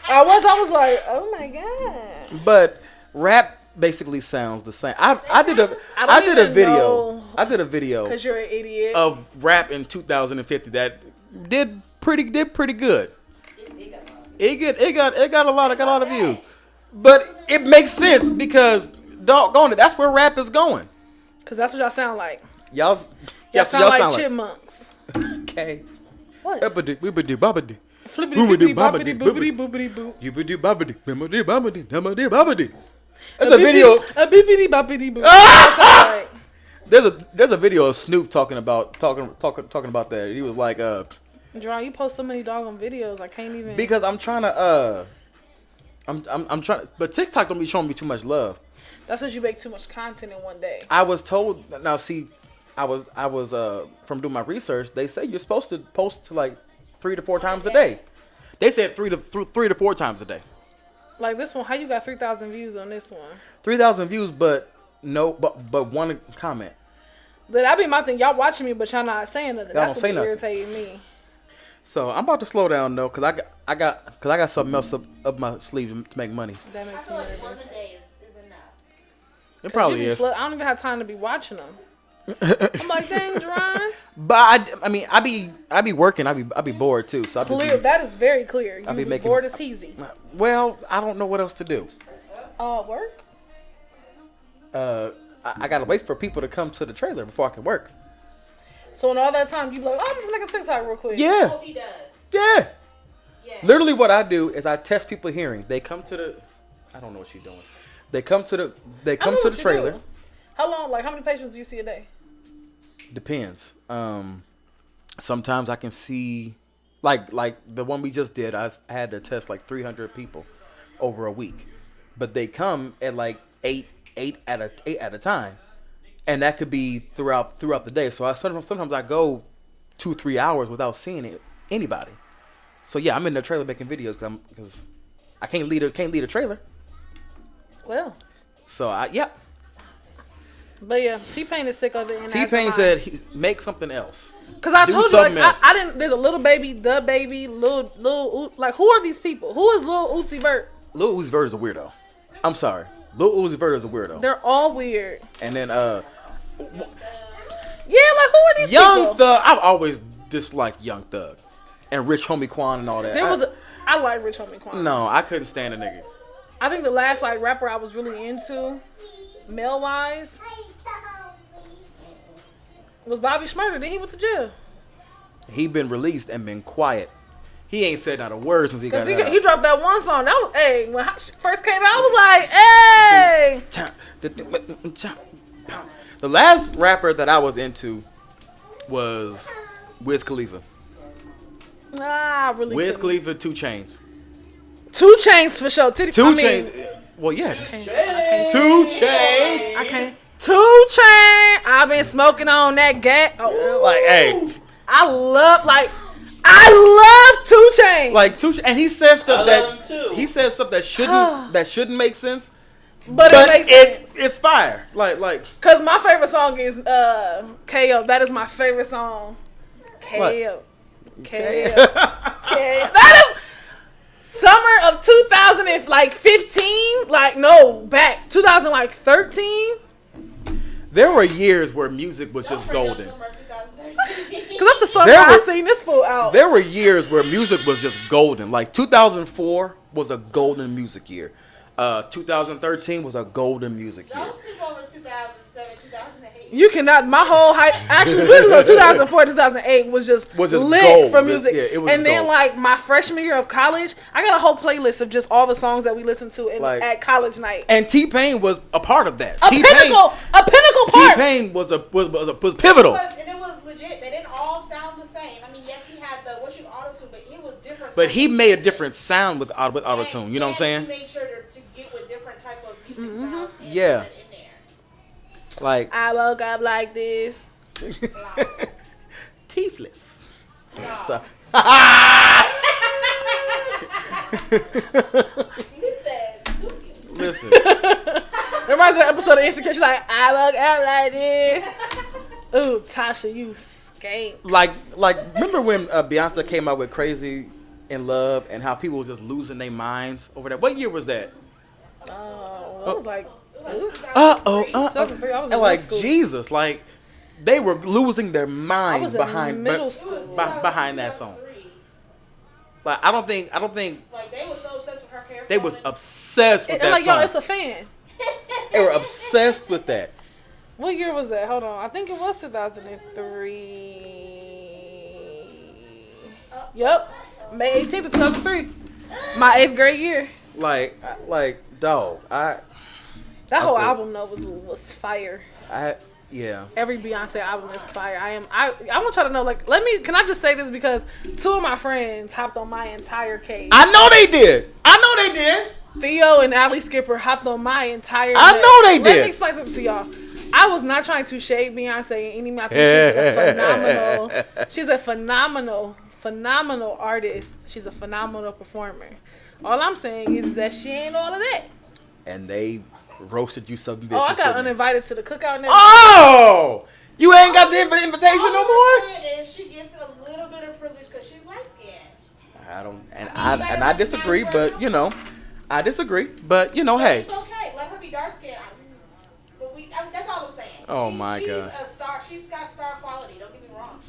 I was like, oh my God. But rap basically sounds the same. I did a I don't even video. know. I did a video Because you're an idiot. of rap in 2050 that did pretty good. It got a lot of views. But it makes sense because doggone it, that's where rap is going. Because that's what y'all sound like. Y'all Sound like chipmunks. Okay. What? Uppity, boopity, boppity. Flippity, Boobity, boopity, boppity, boppity, boopity, boopity, boop. Youpity, boppity, bimmity, boppity, dummity, boppity. There's a video. A bippity boppity boop. That sound like. There's a video of Snoop talking about that. He was like, Jerron, you post so many doggone videos. I can't even. because I'm trying to I'm trying, but TikTok don't be showing me too much love. That's because you make too much content in one day. I was told, now see, I was from doing my research. They say you're supposed to post to like 3 to 4 times a day. They said 3 to 4 times a day. Like this one, how you got 3,000 views on this one? 3,000 views, but one comment. That be my thing. Y'all watching me, but y'all not saying nothing. Y'all That's don't say what be nothing. irritating me. So I'm about to slow down though, cause I got something else up my sleeve to make money. That makes me Once a nervous. day is enough. It probably is. I don't even have time to be watching them. I'm like, dang, Jerron. But I be working. I be bored too. So I Clear. That is very clear. You I be be making- bored as heezy. Well, I don't know what else to do. Work? I gotta wait for people to come to the trailer before I can work. So in all that time, you be like, oh, I'm just making TikTok real quick. Yeah, Hope he does. yeah. Yes. Literally, what I do is I test people hearing. They come to the. I don't know what she's doing. They come to the. They I come know to what the you trailer. do. How long? Like, how many patients do you see a day? Depends. Sometimes I can see, like the one we just did. I had to test like 300 people over a week, but they come at like eight at a time, and that could be throughout the day. So sometimes I go 2-3 hours without seeing anybody. So yeah, I'm in the trailer making videos because I can't lead a trailer. Well, So but yeah, T-Pain is sick of it. T-Pain said make something else. Because I do told you, like, something else. I didn't. There's a little baby, the baby, little. Like, who are these people? Who is Lil Uzi Vert? Lil Uzi Vert is a weirdo. I'm sorry, Lil Uzi Vert is a weirdo. They're all weird. And then Yeah, like, who are these Young people? Thug. I've always disliked Young Thug and Rich Homie Quan and all that. There was I like Rich Homie Quan. No, I couldn't stand a nigga. I think the last like rapper I was really into, male wise, was Bobby Shmurda. Then he went to jail. He been released and been quiet. He ain't said not a word since he got Cause out. he dropped that one song. That was when I first came out. I was like, hey. The last rapper that I was into was Wiz Khalifa. Nah, I really. Wiz couldn't. Khalifa, 2 Chainz. 2 Chainz for sure. 2 Chainz. Well, yeah. 2 Chainz. I can't. 2 Chainz. I've been smoking on that gat. Oh, Like, hey. I love 2 Chainz. Like 2 Chainz, and he said stuff I love him too. he said stuff that shouldn't make sense. but it makes sense. It's fire. Like Cause my favorite song is KO. That is my favorite song. KO. KO. That is summer of 2015. Like no, back 2013. there were years where music was just golden. Cause that's the summer There I were- seen this fool out. There were years where music was just golden. Like 2004 was a golden music year. 2013 was a golden music year. Don't sleep over 2007, 2008. You cannot. My whole hype. Actually, really, though, 2004, 2008 was just lit gold. for music. Yeah, it was and then, gold. like my freshman year of college, I got a whole playlist of just all the songs that we listened to Like- at college night. And T-Pain was a part of that. A pinnacle part. T-Pain was pivotal. And it was legit. They didn't all sound the same. I mean, yes, he had the auto-tune, but it was different. But he made a different sound with auto-tune. You know what I'm And saying? he made sure to get with different type of music styles. And Yeah. put it in there. Like I woke up like this. teethless. So listen. Reminds me of the episode of Insecure. She's like, I woke up like this. Ooh, Tasha, you skank. Like remember when Beyonce came out with Crazy in Love and how people was just losing their minds over that? What year was that? Oh, I was like, ooh. 2003, I was in and like middle school. Jesus, like they were losing their I minds was in behind middle school. behind that song. Like I don't think Like, they were so obsessed with her hair. they was obsessed with And that like, song. yo, it's a fan. They were obsessed with that. What year was that? Hold on. I think it was 2003. Yep. May 18th of 2003. My 8th grade year. Like dog. That whole Okay. album though was fire. Yeah. Every Beyonce album is fire. I want y'all to know, like, can I just say this because 2 of my friends hopped on my entire case. I know they did. Theo and Ali Skipper hopped on my entire I neck. know they Let did. me explain something to y'all. I was not trying to shade Beyonce in any way. I think she's a phenomenal artist. She's a phenomenal performer. All I'm saying is that she ain't all of that. And they roasted you something Oh, vicious. I got didn't they? uninvited to the cookout and everything. Oh! You ain't got the invitation All no I'm more? saying is she gets a little bit of privilege because she's light skinned. I don't, and I disagree, but you know, I disagree, but you know, hey, It's okay. Let her be dark skinned. But that's all I'm saying. Oh, my she's God. a star. She's got star quality. Don't get me wrong.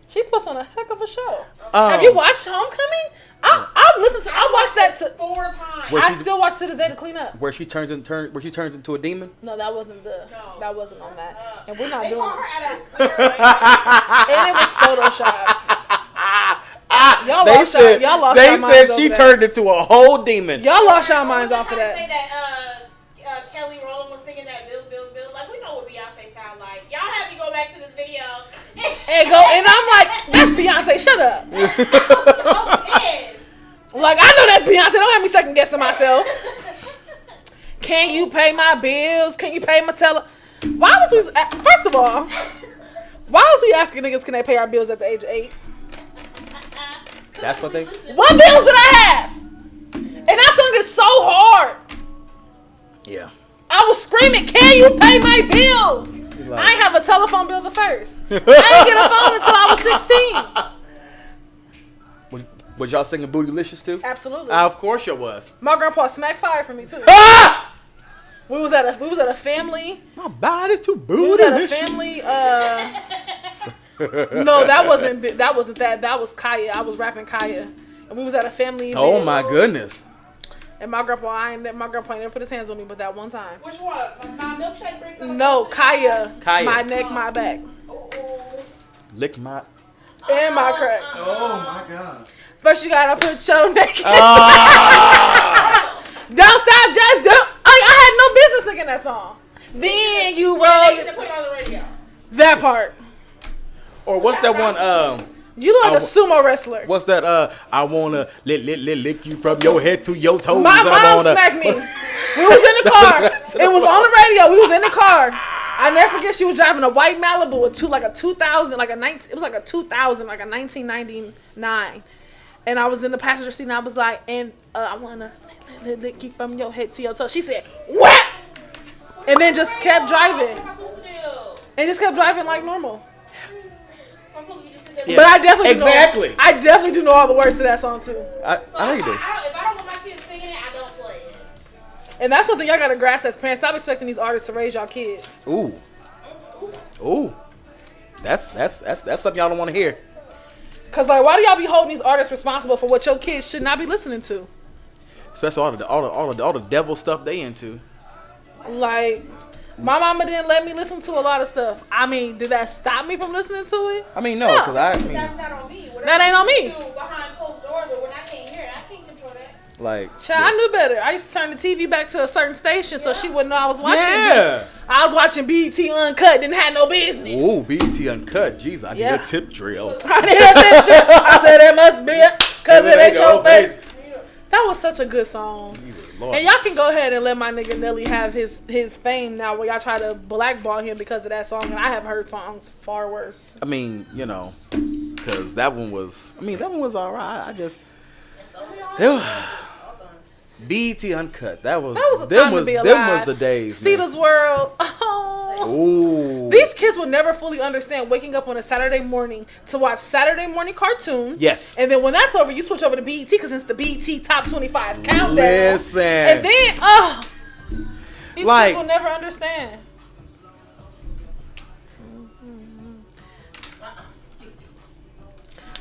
She puts on a heck of a show. Um, Have you watched Homecoming? I watched that 4 times. Where I she's- still watch to this day to clean up. where she turns into a demon. No, that wasn't that wasn't on that. And we're not They doing call her it. at a weird And it was photoshopped. Y'all They lost said y'all lost they y'all said minds she over that. turned into a whole demon. Y'all lost y'all minds off of I say that. that Kelly Rowland was singing that Bills. Like, we know what Beyonce sound like. Y'all had me go back to this video. And I'm like, that's Beyonce, shut up. I'm so pissed. Like, I know that's Beyonce. Don't have me second guessing myself. Can you pay my bills? Can you pay my Why was we, first of all, why was we asking niggas can they pay our bills at the age of 8? That's what they. What bills did I have? And that song is so hard. Yeah. I was screaming, can you pay my bills? Like- I ain't have a telephone bill the first. I didn't get a phone until I was 16. Was y'all singing Bootylicious too? Absolutely. Of course you was. My grandpa smacked fire for me too. Ah! We was at a family. My body's too We was at a bootylicious. family. No, that wasn't that. That was Kaya. I was rapping Kaya. and we was at a family event. Oh my goodness. And my grandpa ain't never put his hands on me, but that one time. Which one? My milkshake brings up. No, Kaya. Kaya. My neck, my back, Lick my. and my crack. Oh my god. First, you gotta put your neck. Ah. Don't stop, just do. I had no business singing that song. Then you They roll should have put it on the radio. that part. Or what's that one? You look like a sumo wrestler. What's that? I wanna lick you from your head to your toes. My I mom wanna... smacked me. We was in the car. It was on the radio. We was in the car. I never forget. She was driving a white Malibu, it was like a 1999. And I was in the passenger seat, and I was like, and I wanna lick you from your head to your toe. She said, "What?" And then just kept driving, and just kept driving like normal. Yeah. But I definitely Exactly. I definitely do know all the words to that song too. I know you do. If I don't want my kids singing it, I don't play it. And that's something y'all gotta grasp as parents. Stop expecting these artists to raise y'all kids. Ooh. That's something y'all don't want to hear. Cause like, why do y'all be holding these artists responsible for what your kids should not be listening to? Especially all the devil stuff they into. Like, my mama didn't let me listen to a lot of stuff. I mean, did that stop me from listening to it? I mean, no, because I mean, That's not on me. That ain't on me. Behind closed doors, but when I can't hear it, I can't control that. like. Child, I knew better. I used to turn the TV back to a certain station so she wouldn't know I was watching. Yeah. I was watching BET Uncut, didn't have no business. Ooh, BET Uncut. Jeez, I Yeah. need a tip drill. I did that. I said it must be because it ain't your face. That was such a good song. Lord. And y'all can go ahead and let my nigga Nelly have his fame now where y'all try to blackball him because of that song. And I have heard songs far worse. I mean, you know, because that one was all right. I just. BET Uncut. That was That was a time to be alive. Them was the days. Cedar's World. Oh. Ooh. These kids will never fully understand waking up on a Saturday morning to watch Saturday morning cartoons. Yes. And then when that's over, you switch over to BET because it's the BET Top 25 countdown. Listen. And then, these Like- kids will never understand.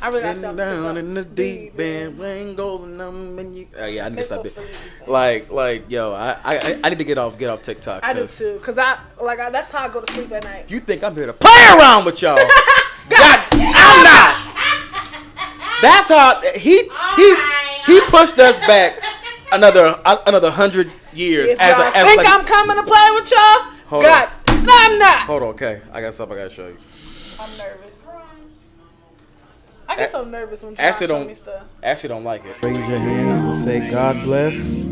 I really gotta stop down in the deep end, rain goes and yeah, I need to stop it. Like, yo, I need to get off TikTok. I do 'cause too, cause that's how I go to sleep at night. You think I'm here to play around with y'all? God, I'm not. That's how he pushed us back another 100 years. If y'all think I'm coming to play with y'all, Hold God, no, I'm not. Hold on, okay, I got something I gotta show you. I'm nervous. I get so nervous when Actually you show don't- me stuff. Actually, don't like it. Raise your hands and say God bless.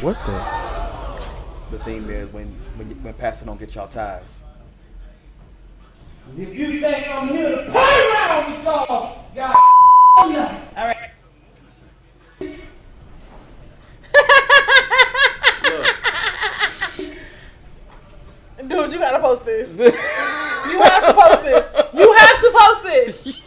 What the? The theme is when Pastor don't get y'all tithes. If you think I'm here to play around with y'all, God, all right. Dude, you gotta post this. You have to post this. You have to post this.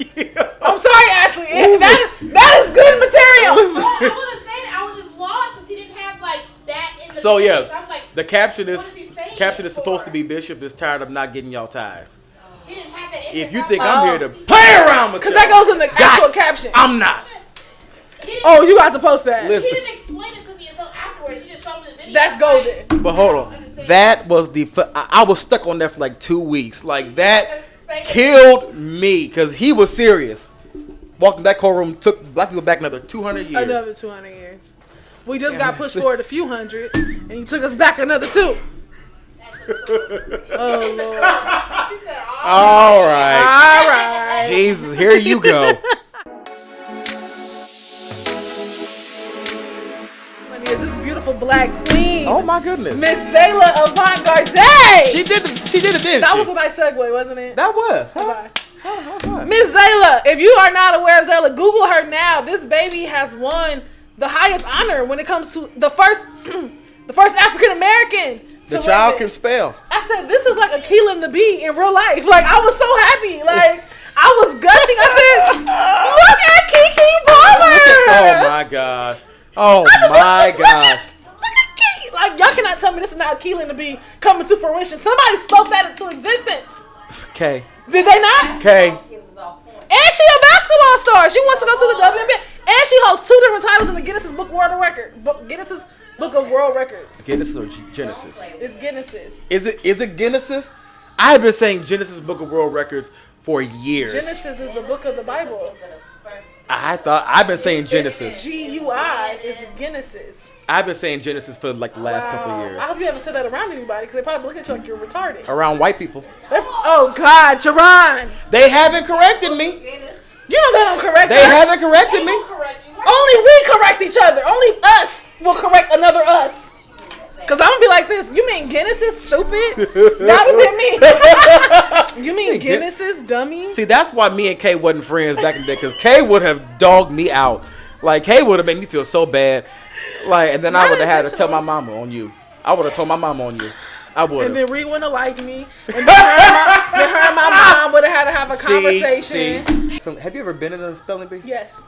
I'm sorry, Ashley. That is good material. I wasn't saying it. I was just lost because he didn't have like that in the So text. yeah, I'm like, the caption what is is he saying it supposed for? to be Bishop is tired of not getting y'all tithes. He didn't have that in If there, you so think I'm I'm like, here to play around with Because y'all, that goes in the actual caption. I'm not. he didn't- Oh, you got to post that. Listen. He didn't explain it to me until afterwards. He just showed me the video. That's golden. But hold on, that was I was stuck on that for like 2 weeks. Like that killed me because he was serious. Walking that courtroom took black people back another 200 years. Another 200 years. We just got pushed forward a few hundred, and you took us back another 2. Oh, Lord. She said, All right, All right. Jesus, here you go. Is this beautiful black queen, Oh my goodness, Miss Zayla Avant-Garde. she did it, didn't That she? was a nice segue, wasn't it? That was. Huh? Bye. Miss Zayla, if you are not aware of Zayla, Google her now. This baby has won the highest honor when it comes to the first African American. The child can spell. I said, this is like Akeelah and the Bee in real life. Like, I was so happy. Like, I was gushing. I said, look at Keke Palmer. Oh my gosh. Oh my gosh. Look at Keke. Like, y'all cannot tell me this is not Akeelah and the Bee coming to fruition. Somebody spoke that into existence. Okay. Did they not? Okay. And she a basketball star. She wants to go to the WNBA. And she holds 2 different titles in the Guinness Book of World Records. Guinness or Genesis? It's Guinness's. Is it Guinness's? I've been saying Genesis Book of World Records for years. Genesis is the book of the Bible. I've been saying Genesis. GUI is Guinness's. I've been saying Genesis for like the last couple of years. I hope you haven't said that around anybody because they probably look at you like you're retarded. Around white people. Oh God, Jerron. They haven't corrected me. You know they don't correct They us. haven't corrected me. Only we correct each other. Only us will correct another us. Cause I'm gonna be like this. You mean Guinness is stupid? That'll be me. You mean Guinness is dummy? See, that's why me and Kay wasn't friends back in the day. Cause Kay would have dogged me out. Like Kay would have made me feel so bad. Like, and then I would have had to tell my mama on you. I would have told my mama on you. I would. And then Ree wouldn't have liked me. And then her and my mom would have had to have a conversation. See. Have you ever been in a spelling bee? Yes.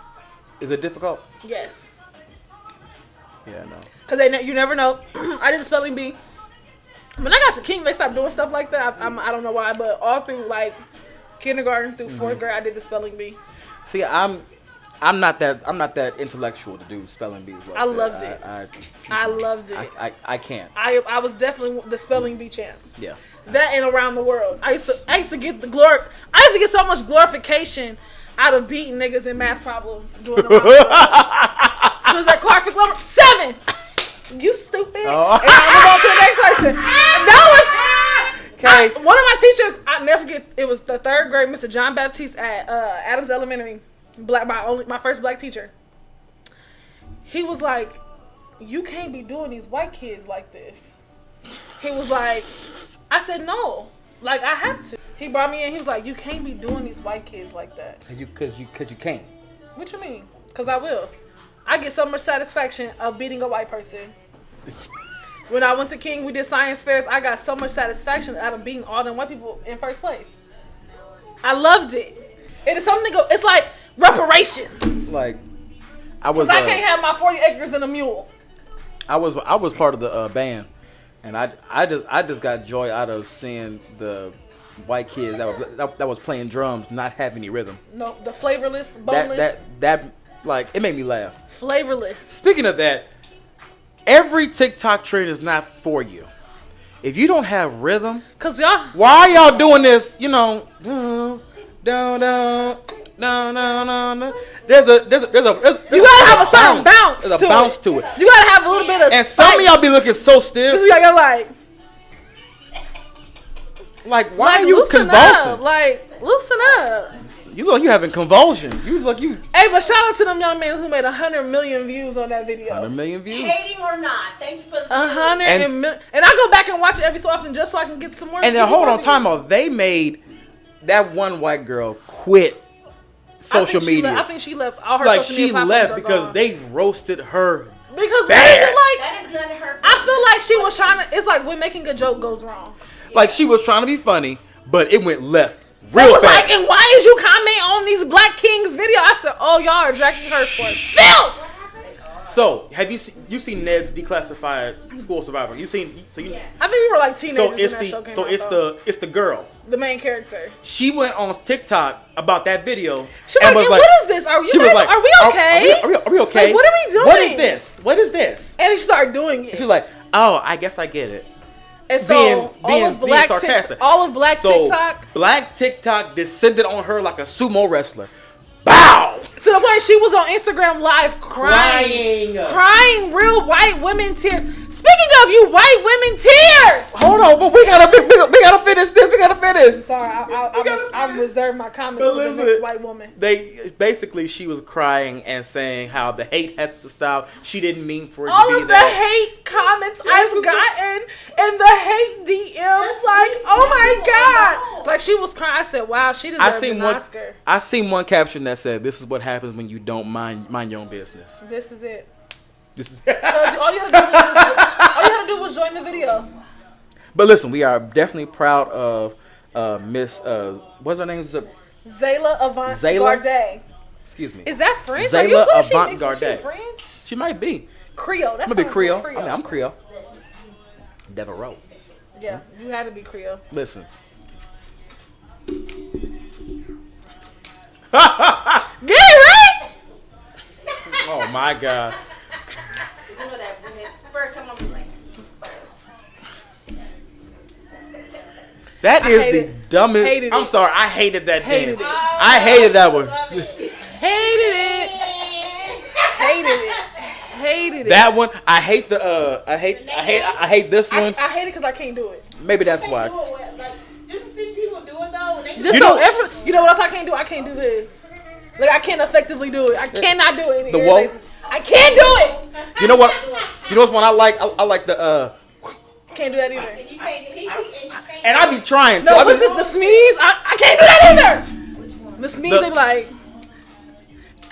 Is it difficult? Yes. Yeah, no. Because you never know. I did the spelling bee. When I got to King, they stopped doing stuff like that. I don't know why, but all through like kindergarten through 4th grade, I did the spelling bee. See, I'm not that intellectual to do spelling bees. Like I loved it. I loved it. I can't. I was definitely the spelling bee champ. Yeah. That and around the world. I used to get I used to get so much glorification out of beating niggas in math problems doing them. So it's like Clark Lumber 7. You stupid. Oh. And I move on to the next person. That was Okay. one of my teachers. I never forget. It was the 3rd grade, Mr. John Baptiste at Adams Elementary. My first black teacher. He was like, "You can't be doing these white kids like this." He was like, I said no. Like I have to. He brought me in. He was like, "You can't be doing these white kids like that." Cause you can't. What you mean? Cause I will. I get so much satisfaction of beating a white person. When I went to King, we did science fairs. I got so much satisfaction out of beating all them white people in first place. I loved it. It is something. It's like reparations. Like I was. Since I can't have my 40 acres and a mule. I was part of the band, and I just got joy out of seeing the white kids that was playing drums not have any rhythm. No, the flavorless, boneless. That like it made me laugh. Flavorless. Speaking of that, every TikTok trend is not for you. If you don't have rhythm, Cause y'all. why are y'all doing this? You know, no. There's a You gotta have a certain bounce. There's a bounce to it. You gotta have a little bit of. And some of y'all be looking so stiff. Cause you're Like, why are you loosen convulsing? up. Like, loosen up. You look, you having convulsions. You look, you Hey, but shout out to them young men who made 100 million views on that video. 100 million views. Hating or not, thank you for the 100 And- and I go back and watch it every so often just so I can get some more. And then people hold on, views. time out. They made that one white girl quit social I think media. I think she left all her Like social media she platforms left are because gone. they roasted her. because bad. they like That is none of her. I feel like she was trying to. It's like when making a joke goes wrong. Like she was trying to be funny, but it went left It real was fast. like, and why did you comment on these Black Kings video? I said, oh, y'all are dragging her for filth. So have you seen Ned's Declassified School Survivor? You seen? So you. I think we were like teenagers So when it's that show came out. it's the girl. the main character. She went on TikTok about that video. She's and like, was "Hey, what is this? Are you she was guys? like, Are we okay? Are we okay? Like, what are we doing? What is this? What is this? And she started doing it. She's like, oh, I guess I get it. And so all of sarcastic. TikTok Black TikTok descended on her like a sumo wrestler. Bow! to the point she was on Instagram Live crying, real white women tears. Speaking of you, white women tears. Hold on, but we gotta finish this. We gotta finish. I'm sorry, I'll reserve my comments But for the listen, next white woman. They basically she was crying and saying how the hate has to stop. She didn't mean for it to All be of the that. hate comments Yes, I've gotten and the hate DMs, like, oh my god, like she was crying. I said, wow, she deserved an Oscar. I seen one caption that said, "This is what happens when you don't mind your own business." This is it. This is. All you had to do was join the video. But listen, we are definitely proud of Miss. What's her name? Zayla Avant Zayla? Garde. Excuse me. Is that French? Zayla Are you what is she Avant mixing? Is she Garde. French? She might be. Creole. That's I'm gonna be Creole. I mean, I'm Creole. Devereaux. Yeah, you had to be Creole. Listen. Get it right? Oh my God. You know that when it first come on, I'm like, first. That I is hated the dumbest. hated I'm it. sorry, I hated that Hated dance. it. I hated that one. Hated it. Hated it. Hated it. That one, I hate the. I hate this one. I hate it because I can't do it. Maybe that's Can't why. do it with, like, just to see people do it though. When they Just You so know- you know what else I can't do? I can't do this. Like I can't effectively do it. I cannot do it. The woke? I can't do it. You know what? You know what's one I like? I like the. Can't do that either. and you can't, and you can't. And I be trying to. No, I what's be- this? The Smees? I can't do that either. The Smees, The- they be like.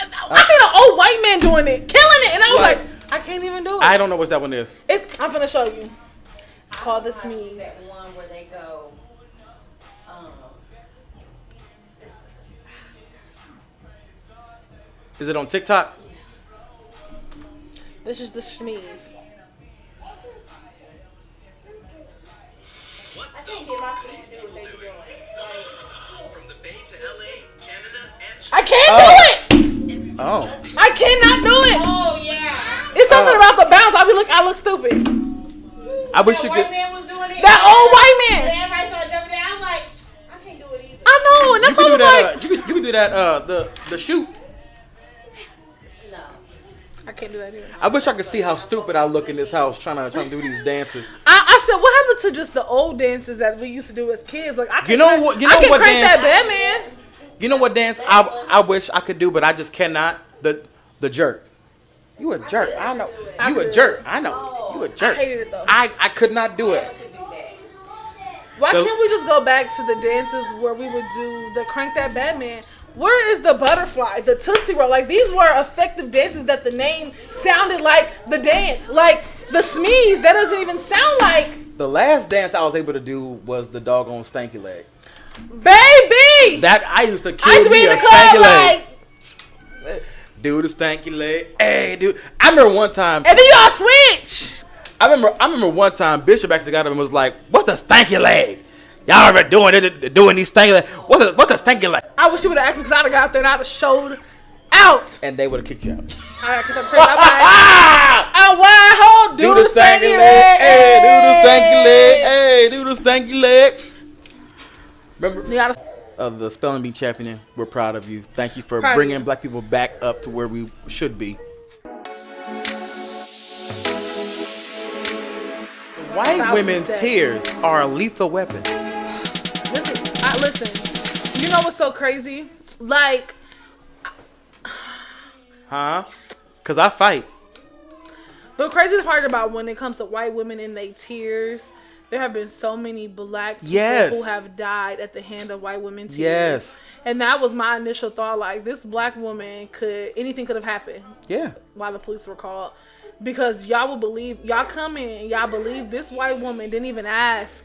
I seen an old white man doing it, killing it, and I was Like- like, I can't even do it. I don't know what that one is. I'm gonna show you. It's called the Smees. That one where they go, Is it on TikTok? This is the Smees. I can't get my feet to do what they be doing. Like, From the Bay to LA, Canada, and I can't do it. Oh. I cannot do it. oh yeah. It's something about the bounce. I look stupid. I wish That you white could. man was doing it. That old white And man. everybody started jumping down. I was like, I can't do it either. I know, and that's You why I could was do like, that. You could do that. The shoot. no. I can't do that either. I wish I could see how stupid I look in this house trying to do these dances. I said, what happened to just the old dances that we used to do as kids? Like I can You know what- you know I can what crank dance- that Batman. You know what dance I wish I could do, but I just cannot. The jerk. You a jerk. I know. I You a could. jerk. I know. You a jerk. hated it, though. I could not do it. Why The- can't we just go back to the dances where we would do the crank that Batman? Where is the butterfly, the Tootsie Roll? Like these were effective dances that the name sounded like the dance. Like the Smees, that doesn't even sound like The last dance I was able to do was the doggone stanky leg. baby. That I used to I kill used to be me in a the club stanky like, leg. Do the stanky leg. Hey, dude. I remember one time. and then y'all switch. I remember one time Bishop actually got up and was like, "What's a stanky leg? Y'all ever doing these stanky leg? What's a stanky leg?" I wish you would have asked me because I'd have got out there and I'd have showed out. And they would have kicked you out. I got kicked out the church. I'm like, I wide hole, do the stanky leg. Hey, do the stanky leg. Remember You gotta, the spelling bee champion? We're proud of you. Thank you for Proud of bringing you. black people back up to where we should be. White Thousand women's steps. tears are a lethal weapon. listen. You know what's so crazy? Like, Huh? Because I fight. the craziest part about when it comes to white women and they tears, there have been so many black people Yes. who have died at the hand of white women tears. Yes. And that was my initial thought. Like, this black woman anything could have happened Yeah. while the police were called. Because y'all will believe, y'all come in and y'all believe this white woman didn't even ask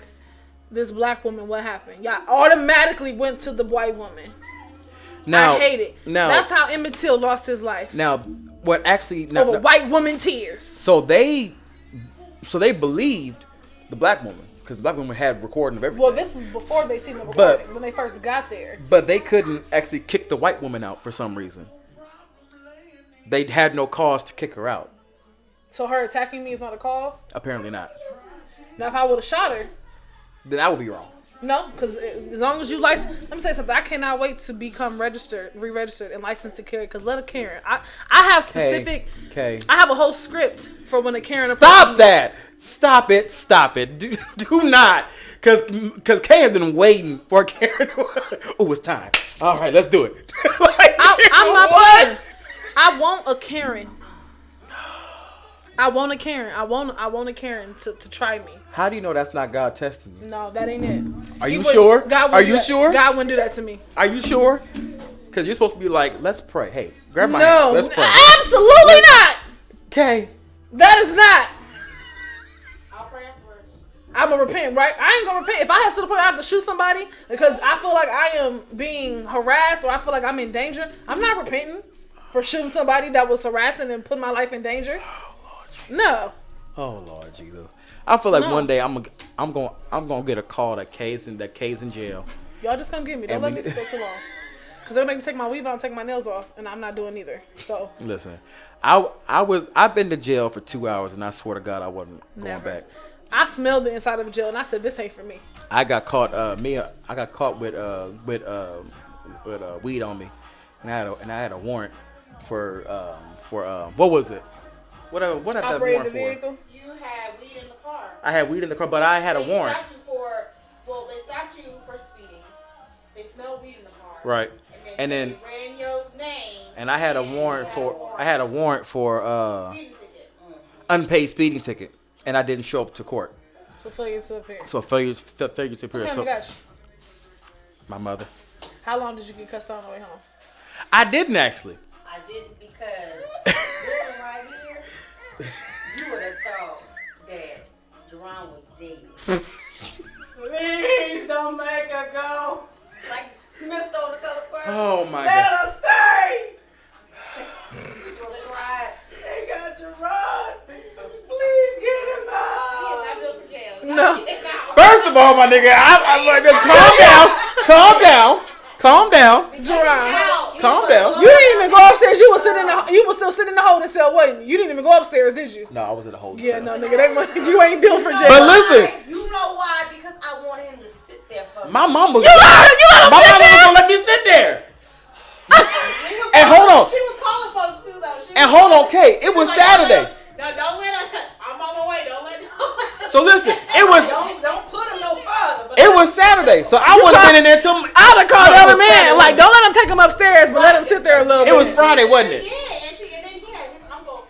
this black woman what happened. Y'all automatically went to the white woman. Now, I hate it. Now, That's how Emmett Till lost his life. now, what actually? Now, Over white woman tears. so they believed the black woman because the black woman had recording of everything. Well, this is before they seen the recording, when they first got there. But they couldn't actually kick the white woman out for some reason. They had no cause to kick her out. So her attacking me is not a cause? Apparently not. Now, if I would have shot her, Then I would be wrong. no, because as long as you license, let me say something. I cannot wait to become re-registered, and licensed to carry. Because let a Karen. I have specific. Okay. I have a whole script for when a Karen. Stop that! Stop it! Stop it! Do not, because Kay has been waiting for Karen. Oh, it's time. All right, let's do it. Like, I'm not what? playing. I want a Karen. I want a Karen. I want a Karen to try me. How do you know that's not God testing you? No, that ain't it. Are He you wouldn't- sure? God wouldn't Are do you that. sure? God wouldn't do that to me. Are you sure? Because you're supposed to be like, let's pray. Hey, grab my No, hand. Let's pray. absolutely not. Okay. That is not. I'll pray afterwards. I'm gonna repent, right? I ain't gonna repent if I have to the point where I have to shoot somebody because I feel like I am being harassed or I feel like I'm in danger. I'm not repenting for shooting somebody that was harassing and putting my life in danger. No. Oh Lord Jesus. I feel like No. one day I'm gonna get a call that Kay's in jail. Y'all just come get me. Don't And let we- me sit there too long. Because they make me take my weave out and take my nails off, and I'm not doing either. So Listen, I've been to jail for 2 hours, and I swear to God I wasn't going Never. back. I smelled the inside of a jail, and I said, "This ain't for me." I got caught. I got caught with weed on me, and I had a warrant for what was it? What I had that Operating the warrant for? vehicle. You had weed in the car. I had weed in the car, but I had a They warrant. stopped you they stopped you for speeding. They smelled weed in the car. Right. And then they ran your name. and I had a warrant for Speeding ticket. unpaid speeding ticket, and I didn't show up to court. So failure to appear. So failure to appear. Okay, So I got you. my mother. How long did you get cussed out on the way home? I didn't actually. I didn't because this one right here, you would have thought that Jerron was dead. Please don't make her go. Like Mr. on the color first. Oh my Let God. her stay. People that cried. They got you run. Please get him out. Not good for jail. No. First of all, my nigga, I'm like, calm down. Jerron, Calm down. you didn't even go upstairs. You was still sitting in the holding cell waiting. You didn't even go upstairs, did you? No, I was in the holding Yeah, cell. no, nigga, you ain't built for jail. But listen, You know why? Because I wanted him to sit there for me. my mom was gonna let me sit there. And hold on. She was calling folks too, though. And hold on, Kay. It was Saturday. No, don't let her. I'm on my way. Don't let her. So listen, it was Don't put him no further. But it was Saturday. So I wasn't been in there till I'd have called the No, it other was man. Saturday. Like, don't let him take him upstairs, but let him sit there a little It bit. was Friday, wasn't it? Yeah, and then he had his uncle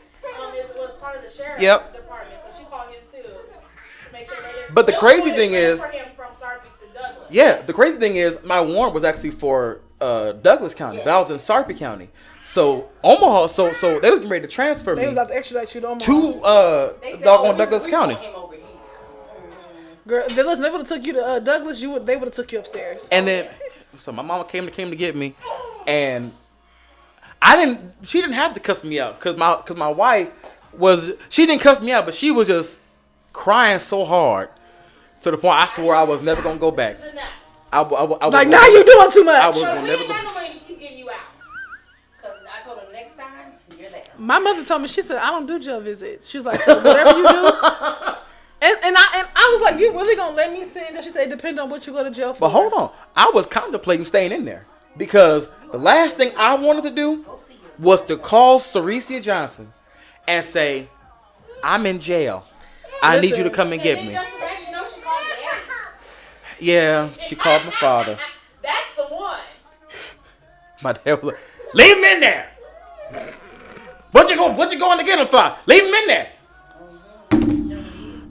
was part of the sheriff's Yep. department, so she called him too to make sure they didn't. But the they crazy wanted thing to is- transfer him from Sarpy to Douglas. Yeah, the crazy thing is my warrant was actually for Douglas County, but I was in Sarpy County. So Omaha, so they was getting ready to transfer They was me about to extradite you to Omaha. to they said, doggone we Douglas want County. him over here. Girl, listen, they would have took you to Douglas. They would have took you upstairs. And then, so my mama came to get me, and she didn't have to cuss me out, cause my wife she didn't cuss me out, but she was just crying so hard to the point I swore I was never gonna go back. It's enough. I was Like, gonna- now you doing too I much. was So gonna we never ain't go. got no money to keep getting you out. Because I told him next time, you're there. My mother told me, she said, I don't do jail visits. She was like, so whatever you do. And I was like, you really gonna let me sit? And she said, it depends on what you go to jail for. But hold on, I was contemplating staying in there because the last thing I wanted to do was to call Ceresia Johnson and say, "I'm in jail. I need you to come and get And me." then just that, you know, she called daddy. Yeah, she called my father. That's the one. My dad was like, "Leave him in there. What you going to get him for? Leave him in there."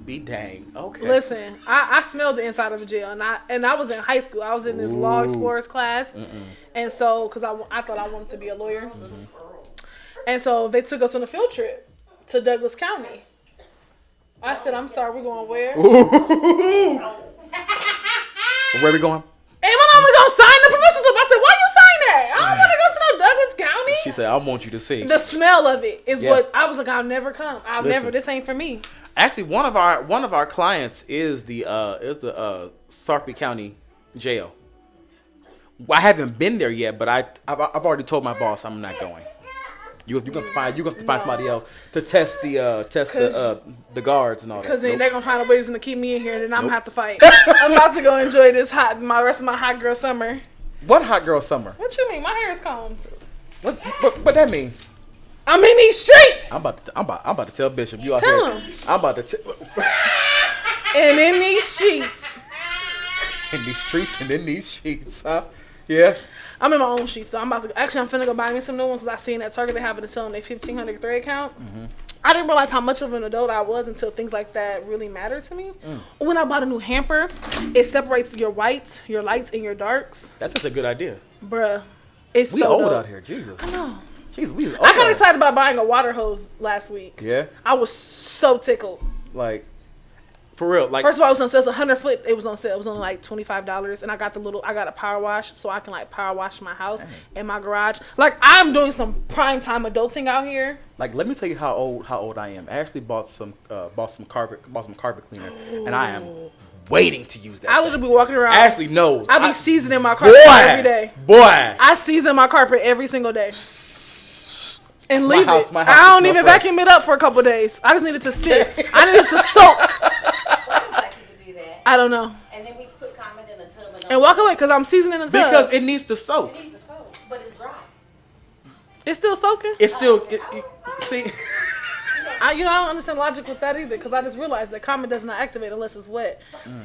Be dang. Okay. Listen, I smelled the inside of a jail, and I was in high school. I was in this law explorers class, and so because I thought I wanted to be a lawyer, and so they took us on a field trip to Douglas County. I said, "I'm sorry, we're going where?" Where we going? And my mama gonna sign the permission slip. I said, "Why you sign that? I don't want to go to no Douglas County." She said, "I want you to see." The smell of it is Yeah. what I was like. I'll never come. I'll Listen. never. This ain't for me. Actually, one of our clients is the Sarpy County Jail. I haven't been there yet, but I've already told my boss I'm not going. You're gonna find somebody else to test the guards and all that. Because then Nope. they're gonna find a reason to keep me in here, and then I'm gonna have to fight. I'm about to go enjoy this my rest of my hot girl summer. What hot girl summer? What you mean? My hair is combed. What that mean? I'm in these streets I'm about to tell Bishop you out Tell here. him. I'm about to tell and in these sheets. in these streets and in these sheets, huh? Yeah. I'm in my own sheets though. I'm finna go buy me some new ones because I seen at Target they have it to sell on their 1,500 thread count. I didn't realize how much of an adult I was until things like that really mattered to me. When I bought a new hamper, it separates your whites, your lights, and your darks. That's just a good idea. Bruh, it's We so old dope. out here, Jesus. I know. Jesus, we old I got out here. excited about buying a water hose last week. Yeah. I was so tickled. Like, for real. Like, First of all, it was on sale. It's 100 foot. It was on sale. It was only like $25, and I got a power wash so I can like power wash my house and my garage. Like I'm doing some prime time adulting out here. Like, let me tell you how old I am. I actually bought some carpet cleaner, and I am waiting to use that. I literally be walking around. Ashley knows. I be seasoning my carpet every day. Boy. I season my carpet every single day. And My leave house- it. my house I don't is even no fresh. vacuum it up for a couple days. I just need it to sit. I need it to soak. Why do black people do that? I don't know. And then we put comment in a tub And walk away because I'm seasoning the tub. Because it needs to soak. It needs to soak, but it's dry. It's still soaking. It's still, see, I don't understand logic with that either because I just realized that comment does not activate unless it's wet.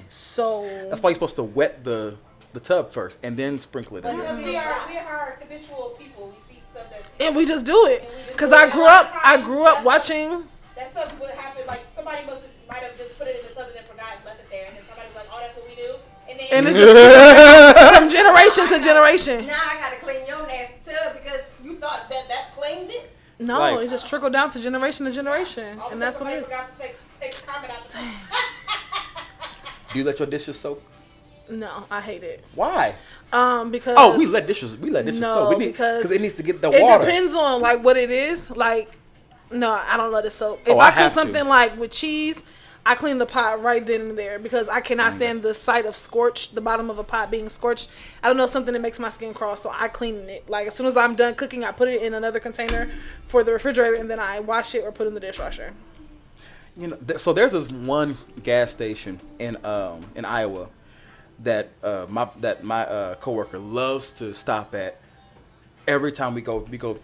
So that's why you're supposed to wet the tub first and then sprinkle it in. Because we are habitual people. We see stuff that. and we just do it because I grew up watching. That stuff would happen. Like somebody might have just put it in the tub and then forgot and left it there, and then somebody was like, "Oh, that's what we do," and then And it's just from generation to generation. Now I gotta clean your nasty tub because you thought that cleaned it. No, Like- it just trickled down to generation to generation, all of and a that's sudden what it somebody is. forgot to take the comment out the tub. Do you let your dishes soak? No, I hate it. Why? Because Oh, we let dishes No, soak. because it needs to get the it water. depends on like what it is. Like, no, I don't let it soak. If Oh, I I cook have to. something like with cheese, I clean the pot right then and there because I cannot stand the sight of scorched, the bottom of a pot being scorched. I don't know, something that makes my skin crawl, so I clean it. Like as soon as I'm done cooking, I put it in another container for the refrigerator, and then I wash it or put it in the dishwasher. You know, so there's this one gas station in Iowa that my coworker loves to stop at every time we go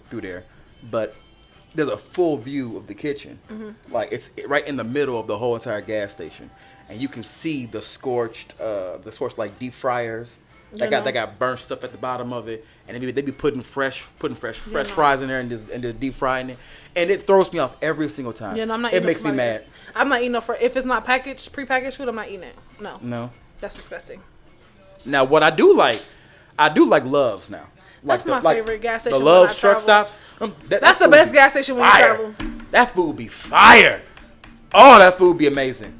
through there, but there's a full view of the kitchen. Like it's right in the middle of the whole entire gas station, and you can see the scorched like deep fryers. They got burnt stuff at the bottom of it, and they be putting fresh fries in there and just deep frying it, and it throws me off every single time. Yeah, no, I'm not. It eating makes me from mad. I'm not eating no if it's not prepackaged food. I'm not eating it. No, No. that's disgusting. Now, what I do like Love's now. That's my favorite gas station The when Love's I truck travel. stops. That's the food best be gas station when you fire. travel. That food be fire. Oh, that food be amazing.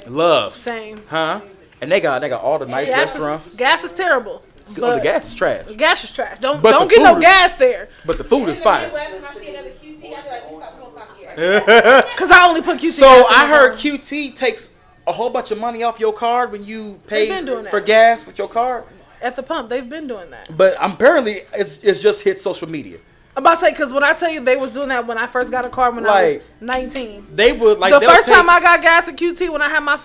Love's. Same. Huh? And they got all the nice restaurants. Gas is terrible. Oh, the But gas is trash. gas is trash. Don't But don't the get no food is- gas there. But the food is In the fire. Midwest, when I see another QT, I be like, "Don't stop here." Cause I only put QT. So gas in I my heard car. QT takes a whole bunch of money off your card when you pay been doing that. for gas with your card. At the pump, they've been doing that. But apparently it's just hit social media. I'm about to say, because when I tell you they was doing that when I first got a car when I was Like, 19. They would like The they'll first take- time I got gas at QT when I had my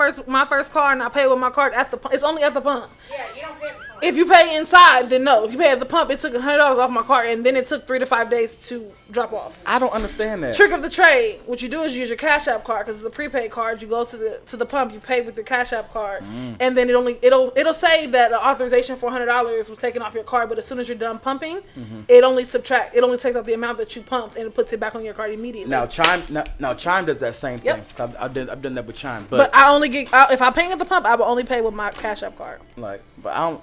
first car and I paid with my card at the pump. It's only at the pump. Yeah, you don't pay the pump. If you pay inside, then no. If you pay at the pump, it took $100 off my car, and then it took 3 to 5 days to drop off. I don't understand that. Trick of the trade. What you do is you use your Cash App card because it's a prepaid card. You go to the pump, you pay with your Cash App card, and then it'll say that the authorization for $100 was taken off your card. But as soon as you're done pumping, it only takes out the amount that you pumped and it puts it back on your card immediately. Now Chime does that same thing. Yep. I've done that with Chime, But I only get if I'm paying at the pump, I will only pay with my Cash App card. but I don't.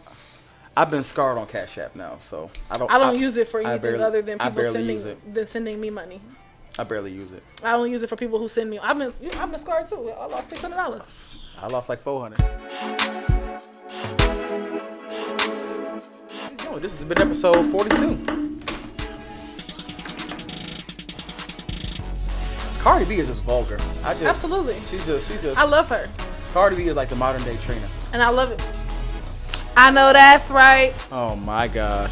I've been scarred on Cash App now, so I don't use it for I anything barely- other than I people barely use it. sending me money. I barely use it. I only use it for people who send me. I've been scarred too. I lost $600. I lost like 400. Oh, this has been episode 42. Cardi B is just vulgar. Absolutely. She's just. I love her, Cardi B is like the modern day Trina. and I love it. I know that's right. Oh my gosh.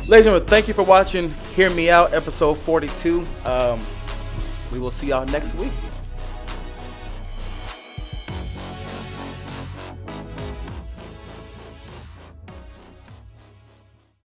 Ladies and gentlemen, thank you for watching Hear Me Out, episode 42. We will see y'all next week.